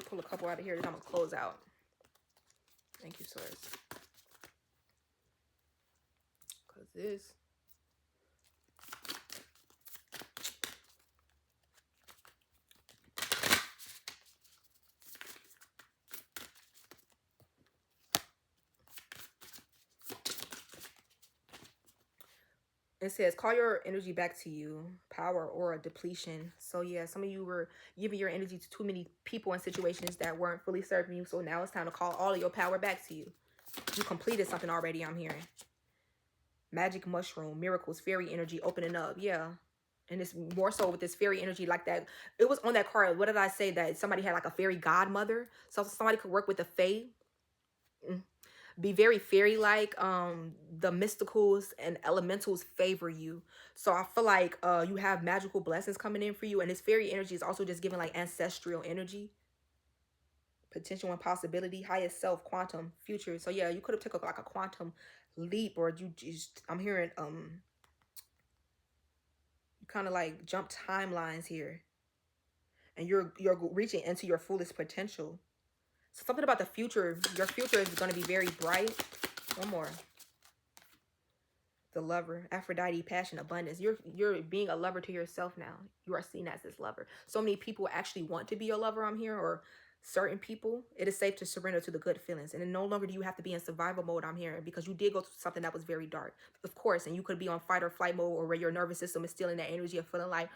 Pull a couple out of here, then I'm gonna close out. Thank you, Source. Cause this. It says, call your energy back to you. Power or a depletion. So yeah, some of you were giving your energy to too many people and situations that weren't fully serving you. So now it's time to call all of your power back to you. You completed something already, I'm hearing. Magic mushroom, miracles, fairy energy, opening up. Yeah. And it's more so with this fairy energy like that. It was on that card. What did I say? That somebody had like a fairy godmother. So somebody could work with the fae. Be very fairy-like. The mysticals and elementals favor you. So I feel like you have magical blessings coming in for you. And this fairy energy is also just giving like ancestral energy. Potential and possibility, highest self, quantum, future. So yeah, you could have taken like a quantum leap, or you just, I'm hearing you kind of like jump timelines here. And you're reaching into your fullest potential. So something about the future. Your future is going to be very bright. One more. The lover, Aphrodite, passion, abundance. You're being a lover to yourself now. You are seen as this lover. So many people actually want to be your lover, I'm here, or certain people. It is safe to surrender to the good feelings. And then no longer do you have to be in survival mode, I'm hearing, because you did go through something that was very dark. Of course, and you could be on fight or flight mode, or where your nervous system is still in that energy of feeling like,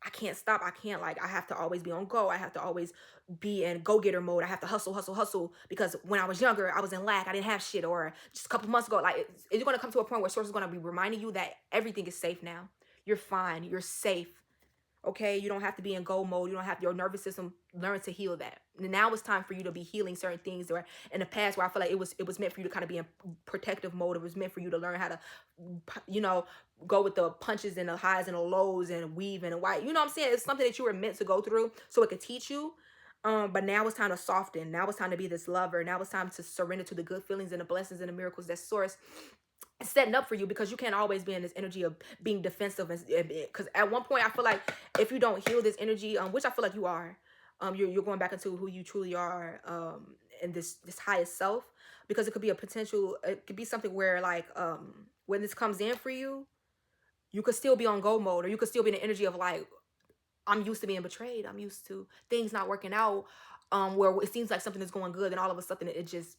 I can't stop. I can't, like, I have to always be on go. I have to always be in go-getter mode. I have to hustle, hustle, hustle. Because when I was younger, I was in lack. I didn't have shit. Or just a couple months ago, like, it's going to come to a point where Source is going to be reminding you that everything is safe now. You're fine. You're safe. Okay, you don't have to be in go mode. You don't have, your nervous system learn to heal that. Now it's time for you to be healing certain things, or in the past where I feel like it was meant for you to kind of be in protective mode. It was meant for you to learn how to, you know, go with the punches and the highs and the lows and weave and white. You know what I'm saying? It's something that you were meant to go through so it could teach you. But now it's time to soften. Now it's time to be this lover. Now it's time to surrender to the good feelings and the blessings and the miracles that Source setting up for you, because you can't always be in this energy of being defensive, because at one point I feel like if you don't heal this energy, which I feel like you are, you're going back into who you truly are, and this highest self, because it could be a potential, it could be something where like when this comes in for you, you could still be on go mode, or you could still be in the energy of like, I'm used to being betrayed, I'm used to things not working out, where it seems like something is going good and all of a sudden it just,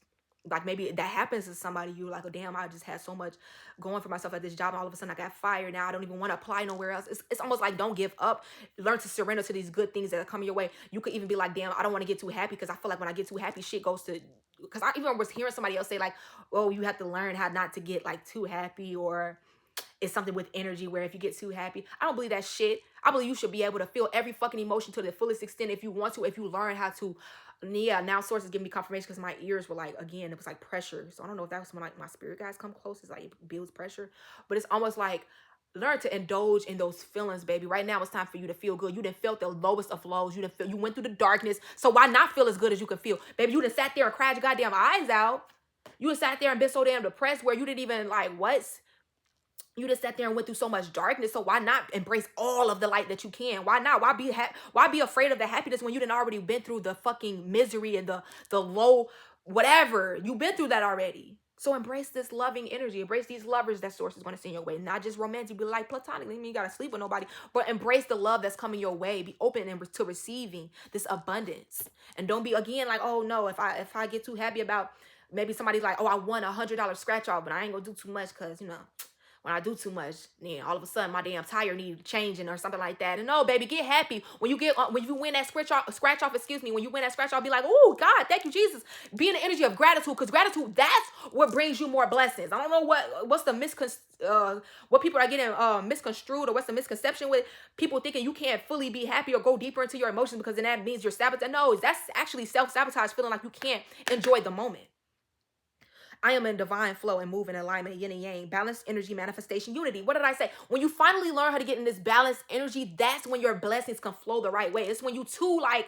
like, maybe that happens to somebody, you're like, oh damn, I just had so much going for myself at this job and all of a sudden I got fired. Now I don't even want to apply nowhere else. It's almost like, don't give up. Learn to surrender to these good things that are coming your way. You could even be like, damn, I don't want to get too happy, because I feel like when I get too happy, shit goes to, because I even was hearing somebody else say like, oh, you have to learn how not to get like too happy, or it's something with energy where if you get too happy. I don't believe that shit. I believe you should be able to feel every fucking emotion to the fullest extent if you want to, if you learn how to. Yeah, now Source is giving me confirmation, because my ears were like, again, it was like pressure. So I don't know if that was when like my spirit guys come close, it's like it builds pressure. But it's almost like, learn to indulge in those feelings, baby. Right now it's time for you to feel good. You done felt the lowest of lows. You went through the darkness. So why not feel as good as you can feel? Baby, you done sat there and cried your goddamn eyes out. You done sat there and been so damn depressed where you didn't even like, what? You just sat there and went through so much darkness. So why not embrace all of the light that you can? Why not? Why be afraid of the happiness when you done already been through the fucking misery and the low whatever? You've been through that already. So embrace this loving energy. Embrace these lovers that Source is going to send your way. Not just romantic, but like platonic. I mean, you got to sleep with nobody. But embrace the love that's coming your way. Be open to receiving this abundance. And don't be, again, like, oh no, if I get too happy about, maybe somebody's like, oh, I won $100 scratch off, but I ain't going to do too much because, you know, when I do too much, then all of a sudden my damn tire need changing or something like that. And no, baby, get happy when you get when you win that scratch off. Excuse me, when you win that scratch off, be like, oh God, thank you Jesus. Be in the energy of gratitude, because gratitude, that's what brings you more blessings. I don't know what's the what people are getting misconstrued, or what's the misconception with people thinking you can't fully be happy or go deeper into your emotions, because then that means you're sabotaging. No, that's actually self-sabotage, feeling like you can't enjoy the moment. I am in divine flow and move in alignment, yin and yang, balanced energy, manifestation, unity. What did I say? When you finally learn how to get in this balanced energy, that's when your blessings can flow the right way. It's when you too like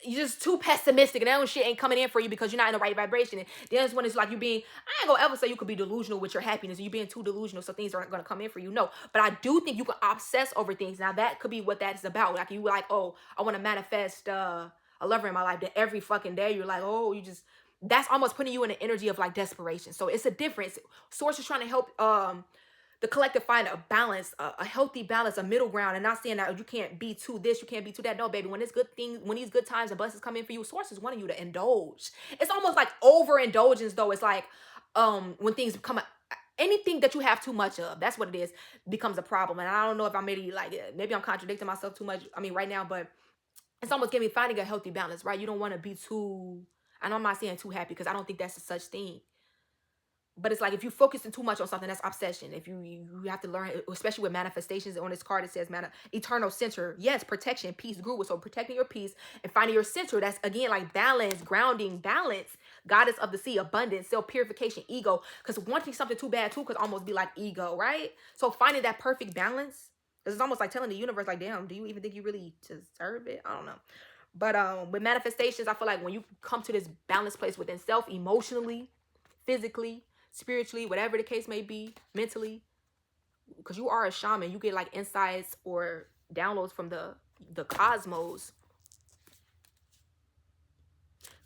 you're just too pessimistic and that shit ain't coming in for you because you're not in the right vibration. And then it's when it's like you being, I ain't gonna ever say you could be delusional with your happiness and you being too delusional so things aren't gonna come in for you. No, but I do think you can obsess over things. Now that could be what that's about. Like you like, oh, I want to manifest a lover in my life. That every fucking day you're like, oh, you just, that's almost putting you in an energy of like desperation. So it's a difference. Source is trying to help the collective find a balance, a healthy balance, a middle ground, and not saying that you can't be too this, you can't be too that. No, baby, when it's good things, when these good times and blessings come in for you, source is wanting you to indulge. It's almost like overindulgence, though. It's like when things become anything that you have too much of, that's what it is, becomes a problem. And I don't know if I'm maybe I'm contradicting myself too much. I mean, right now, but it's almost giving me finding a healthy balance, right? You don't want to be too. I know I'm not saying too happy because I don't think that's a such thing. But it's like if you're focusing too much on something, that's obsession. If you have to learn, especially with manifestations. On this card it says eternal center. Yes, protection, peace, guru. So protecting your peace and finding your center. That's again like balance, grounding, balance. Goddess of the sea, abundance, self-purification, ego. Because wanting something too bad too could almost be like ego, right? So finding that perfect balance. This is almost like telling the universe, like, damn, do you even think you really deserve it? I don't know. But with manifestations, I feel like when you come to this balanced place within self, emotionally, physically, spiritually, whatever the case may be, mentally, because you are a shaman, you get like insights or downloads from the cosmos.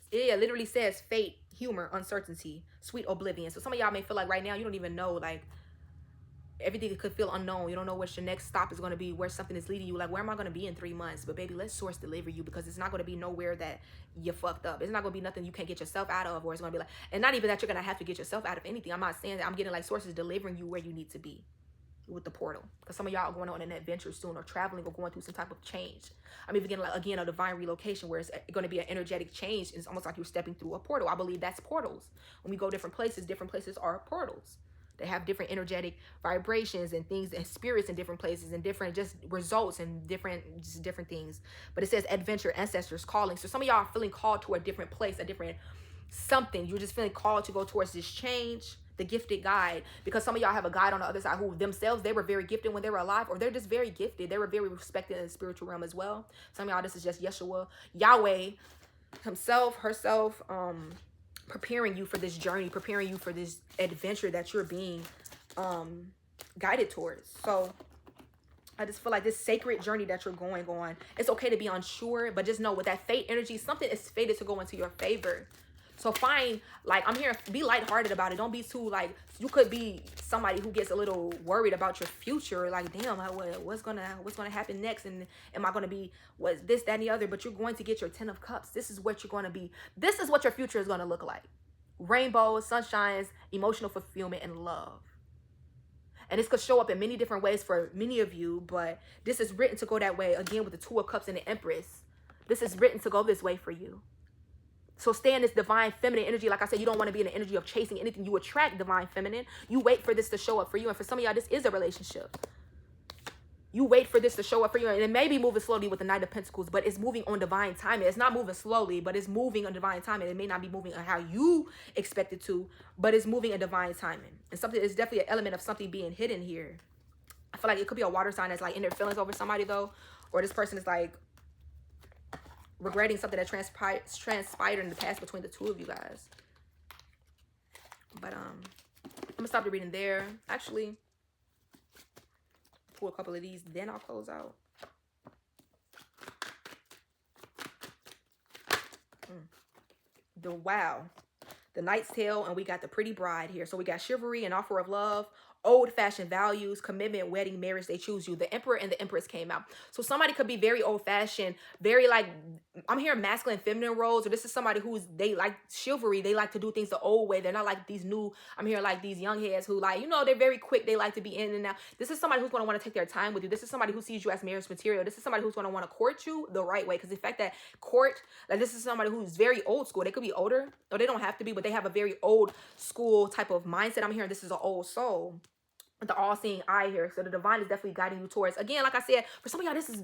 It literally says fate, humor, uncertainty, sweet oblivion. So some of y'all may feel like right now you don't even know, like everything could feel unknown. You don't know what your next stop is going to be, where something is leading you. Like, where am I going to be in 3 months? But baby, let source deliver you, because it's not going to be nowhere that you fucked up. It's not going to be nothing you can't get yourself out of, or it's going to be like, and not even that you're going to have to get yourself out of anything. I'm not saying that. I'm getting like sources delivering you where you need to be with the portal, because some of y'all are going on an adventure soon, or traveling, or going through some type of change. I'm even getting like, again, a divine relocation where it's going to be an energetic change. It's almost like you're stepping through a portal. I believe that's portals. When we go different places are portals. They have different energetic vibrations and things and spirits in different places and different just results and different things. But it says adventure, ancestors, calling. So some of y'all are feeling called to a different place, a different something. You're just feeling called to go towards this change, the gifted guide. Because some of y'all have a guide on the other side who themselves, they were very gifted when they were alive, or they're just very gifted. They were very respected in the spiritual realm as well. Some of y'all, this is just Yeshua, Yahweh himself, herself, preparing you for this journey, preparing you for this adventure that you're being guided towards. So I just feel like this sacred journey that you're going on, it's okay to be unsure, but just know with that fate energy, something is fated to go into your favor. So find, like, I'm here, be lighthearted about it. Don't be too, like, you could be somebody who gets a little worried about your future. Like, damn, what's gonna happen next? And am I gonna be, what's this, that, and the other? But you're going to get your 10 of cups. This is what you're gonna be. This is what your future is gonna look like. Rainbows, sunshines, emotional fulfillment, and love. And this could show up in many different ways for many of you, but this is written to go that way. Again, with the 2 of cups and the Empress. This is written to go this way for you. So stay in this divine feminine energy. Like I said, you don't want to be in the energy of chasing anything. You attract divine feminine. You wait for this to show up for you. And for some of y'all, this is a relationship. You wait for this to show up for you. And it may be moving slowly with the Knight of Pentacles, but it's moving on divine timing. It's not moving slowly, but it's moving on divine timing. It may not be moving on how you expect it to, but it's moving in divine timing. And something is definitely an element of something being hidden here. I feel like it could be a water sign that's like in their feelings over somebody, though. Or this person is like regretting something that transpired in the past between the 2 of you guys. But I'm gonna stop the reading there. Actually, pull a couple of these, then I'll close out. The Knight's Tale, and we got the Pretty Bride here. So we got chivalry and offer of love, old-fashioned values, commitment, wedding, marriage, they choose you. The Emperor and the Empress came out. So somebody could be very old-fashioned, very like, I'm hearing masculine, feminine roles, or this is somebody who's, they like chivalry. They like to do things the old way. They're not like these new, I'm hearing like these young heads who like, you know, they're very quick. They like to be in and out. This is somebody who's going to want to take their time with you. This is somebody who sees you as marriage material. This is somebody who's going to want to court you the right way. Because the fact that court, like this is somebody who's very old school. They could be older, or they don't have to be, but they have a very old school type of mindset. I'm hearing this is an old soul with the all-seeing eye here. So the divine is definitely guiding you towards, again, like I said, for some of y'all, this is,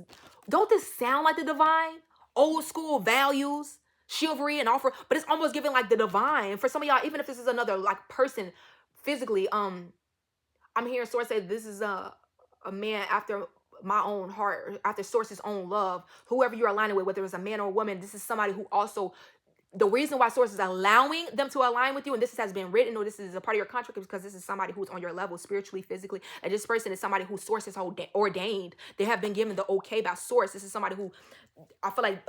don't this sound like the divine? Old school values, chivalry and offer, but it's almost giving like the divine. For some of y'all, even if this is another like person physically, I'm hearing source say this is a man after my own heart, after source's own love. Whoever you're aligning with, whether it's a man or a woman, this is somebody who also, the reason why source is allowing them to align with you, and this has been written, or this is a part of your contract, is because this is somebody who's on your level spiritually, physically, and this person is somebody who source is ordained. They have been given the okay by source. This is somebody who, I feel like,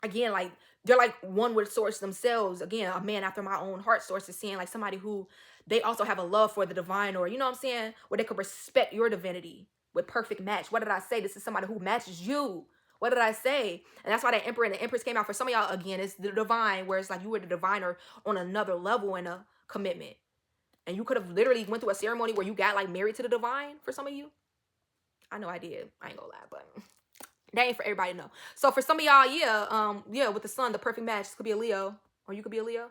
again, like they're like one with source themselves. Again, a man after my own heart. Source is saying like somebody who, they also have a love for the divine, or you know what I'm saying, where they could respect your divinity with perfect match. What did I say? This is somebody who matches you. What did I say? And that's why the Emperor and the Empress came out. For some of y'all, again, it's the divine, where it's like you were the diviner on another level in a commitment. And you could have literally went through a ceremony where you got like married to the divine for some of you. I know I did. I ain't gonna lie, but that ain't for everybody to know. So for some of y'all, yeah, with the sun, the perfect match. This could be a Leo, or you could be a Leo.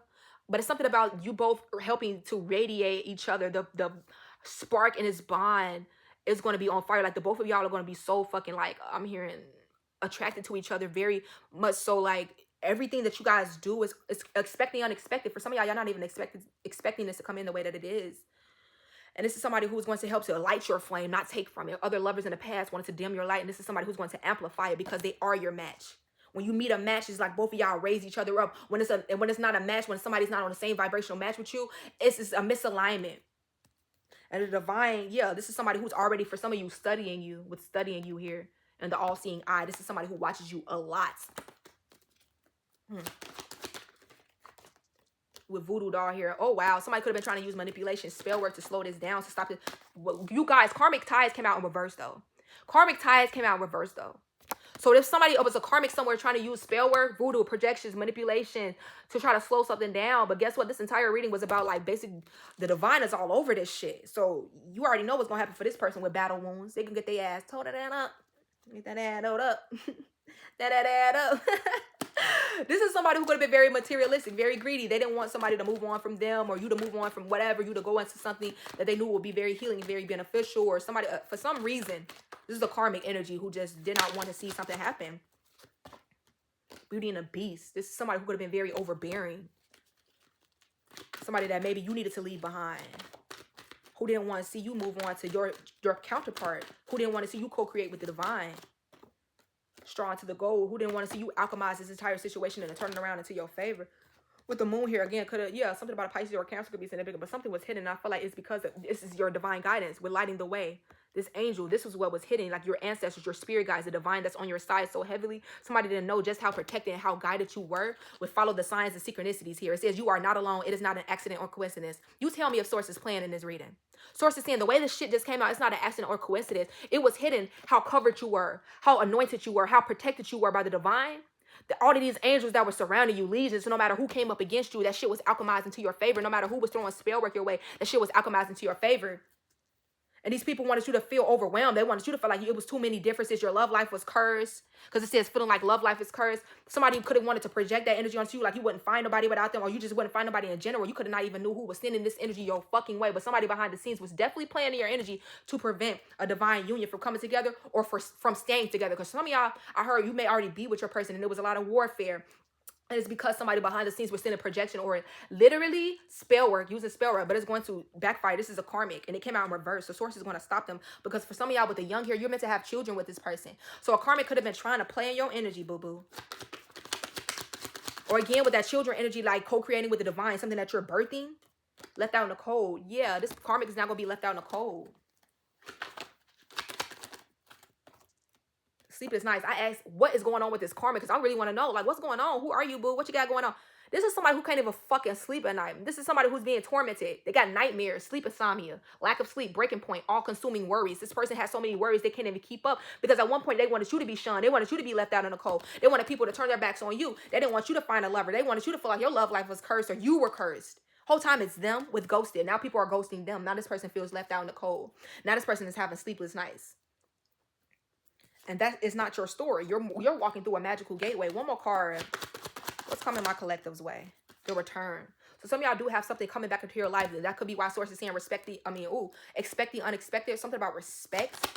But it's something about you both helping to radiate each other. The spark in this bond is going to be on fire. Like the both of y'all are going to be so fucking like, I'm hearing, attracted to each other very much so. Like everything that you guys do is expecting unexpected. For some of y'all, y'all not even expecting this to come in the way that it is. And this is somebody who's going to help to light your flame, not take from it. Other lovers in the past wanted to dim your light, and this is somebody who's going to amplify it because they are your match. When you meet a match, it's like both of y'all raise each other up. When it's not a match, when somebody's not on the same vibrational match with you, it's a misalignment. And the divine, yeah, this is somebody who's already, for some of you, studying you here. And the all-seeing eye. This is somebody who watches you a lot. With voodoo doll here. Oh, wow. Somebody could have been trying to use manipulation, spell work to slow this down, to stop it. Well, you guys, karmic ties came out in reverse, though. Karmic ties came out in reverse, though. So if somebody was a karmic somewhere trying to use spell work, voodoo, projections, manipulation to try to slow something down. But guess what? This entire reading was about like basically the divine is all over this shit. So you already know what's going to happen for this person with battle wounds. They can get their ass told that up. Get that ass up. that ass up. This is somebody who could have been very materialistic, very greedy. They didn't want somebody to move on from them, or you to move on from whatever, you to go into something that they knew would be very healing, very beneficial, or somebody, for some reason, this is a karmic energy who just did not want to see something happen. Beauty and a Beast. This is somebody who could have been very overbearing. Somebody that maybe you needed to leave behind. Who didn't want to see you move on to your counterpart. Who didn't want to see you co-create with the divine. Strong to the goal. Who didn't want to see you alchemize this entire situation and turn it around into your favor. With the moon here, again, could have, yeah, something about a Pisces or a Cancer could be significant, but something was hidden. I feel like it's because this is your divine guidance. We're lighting the way. This angel, this was what was hidden, like your ancestors, your spirit guides, the divine that's on your side so heavily. Somebody didn't know just how protected and how guided you were. Would follow the signs and synchronicities here. It says you are not alone. It is not an accident or coincidence. You tell me if Source is playing in this reading. Source is saying the way this shit just came out, it's not an accident or coincidence. It was hidden how covered you were, how anointed you were, how protected you were by the divine. All of these angels that were surrounding you, legions, so no matter who came up against you, that shit was alchemized into your favor. No matter who was throwing spell work your way, that shit was alchemized into your favor. And these people wanted you to feel overwhelmed. They wanted you to feel like it was too many differences. Your love life was cursed. Because it says feeling like love life is cursed. Somebody could have wanted to project that energy onto you. Like you wouldn't find nobody without them. Or you just wouldn't find nobody in general. You could have not even knew who was sending this energy your fucking way. But somebody behind the scenes was definitely playing in your energy to prevent a divine union from coming together. Or from staying together. Because some of y'all, I heard you may already be with your person. And there was a lot of warfare. And it's because somebody behind the scenes was sending projection or literally spell work, using spell work, but it's going to backfire. This is a karmic, and it came out in reverse. So Source is going to stop them because for some of y'all with the young here, you're meant to have children with this person. So a karmic could have been trying to play in your energy, boo-boo. Or again, with that children energy, like co-creating with the divine, something that you're birthing, left out in the cold. Yeah, this karmic is not going to be left out in the cold. Sleep is nice. I asked, what is going on with this karma? Because I really want to know, like, what's going on? Who are you, boo? What you got going on? This is somebody who can't even fucking sleep at night. This is somebody who's being tormented. They got nightmares, sleep insomnia, lack of sleep, breaking point, all-consuming worries. This person has so many worries they can't even keep up because at one point they wanted you to be shunned. They wanted you to be left out in the cold. They wanted people to turn their backs on you. They didn't want you to find a lover. They wanted you to feel like your love life was cursed or you were cursed. Whole time it's them with ghosted. Now people are ghosting them. Now this person feels left out in the cold. Now this person is having sleepless nights. And that is not your story. You're walking through a magical gateway. One more card. What's coming my collective's way? The return. So some of y'all do have something coming back into your life. That could be why source is saying expect the unexpected. Something about respect.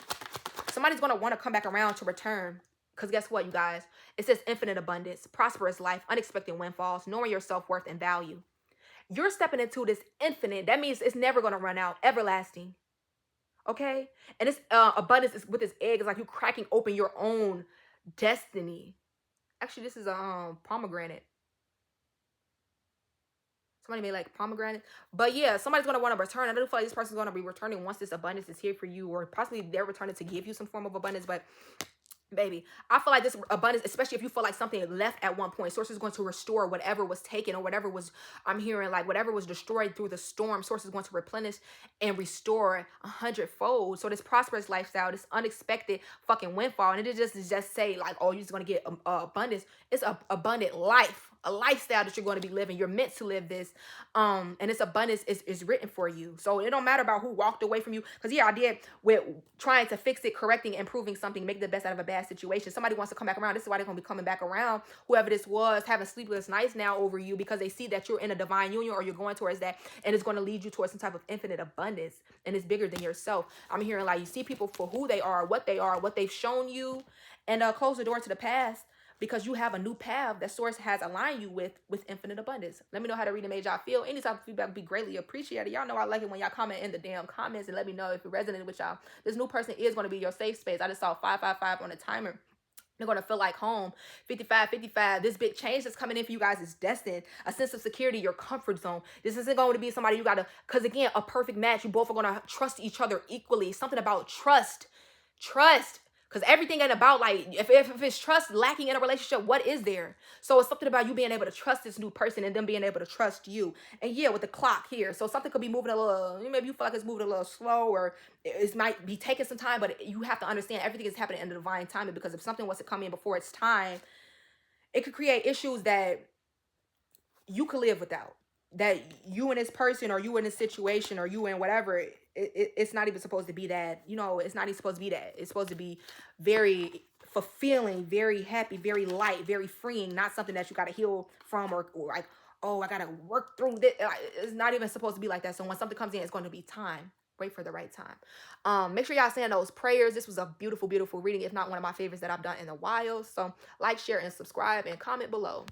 Somebody's going to want to come back around to return. Because guess what, you guys? It says infinite abundance, prosperous life, unexpected windfalls, knowing your self-worth and value. You're stepping into this infinite. That means it's never going to run out. Everlasting. Okay? And this abundance is with this egg. It's like you cracking open your own destiny. Actually, this is a pomegranate. Somebody made like pomegranate. But yeah, somebody's going to want to return. I don't feel like this person's going to be returning once this abundance is here for you. Or possibly they're returning to give you some form of abundance. But baby, I feel like this abundance, especially if you feel like something left at one point, source is going to restore whatever was taken or whatever was, I'm hearing like whatever was destroyed through the storm, source is going to replenish and restore 100-fold. So this prosperous lifestyle, this unexpected fucking windfall, and it just say like, oh, you're just going to get abundance. It's a abundant life, a lifestyle that you're going to be living. You're meant to live this. And this abundance is written for you. So it don't matter about who walked away from you. Because yeah, I did with trying to fix it, correcting, improving something, make the best out of a bad situation. Somebody wants to come back around. This is why they're going to be coming back around. Whoever this was, having sleepless nights now over you because they see that you're in a divine union or you're going towards that. And it's going to lead you towards some type of infinite abundance. And it's bigger than yourself. I'm hearing like you see people for who they are, what they've shown you. And close the door to the past. Because you have a new path that source has aligned you with infinite abundance. Let me know how to read and made y'all feel. Any type of feedback would be greatly appreciated. Y'all know I like it when y'all comment in the damn comments and let me know if it resonated with y'all. This new person is going to be your safe space. I just saw 555 on the timer. They're going to feel like home. 55. This big change that's coming in for you guys is destined. A sense of security, your comfort zone. This isn't going to be somebody you got to, because again, a perfect match. You both are going to trust each other equally. Something about trust. Because everything ain't about like, if it's trust lacking in a relationship, what is there? So it's something about you being able to trust this new person and them being able to trust you. And yeah, with the clock here. So something could be moving a little, maybe you feel like it's moving a little slow or it might be taking some time, but you have to understand everything is happening in the divine timing because if something was to come in before its time, it could create issues that you could live without. That you in this person or you in this situation or you in whatever, it's not even supposed to be that, it's not even supposed to be that. It's supposed to be very fulfilling, very happy, very light, very freeing, not something that you got to heal from or like, oh, I got to work through this. It's not even supposed to be like that. So when something comes in, it's going to be time. Wait for the right time. Make sure y'all saying those prayers. This was a beautiful, beautiful reading. If not one of my favorites that I've done in a while. So like, share, and subscribe and comment below.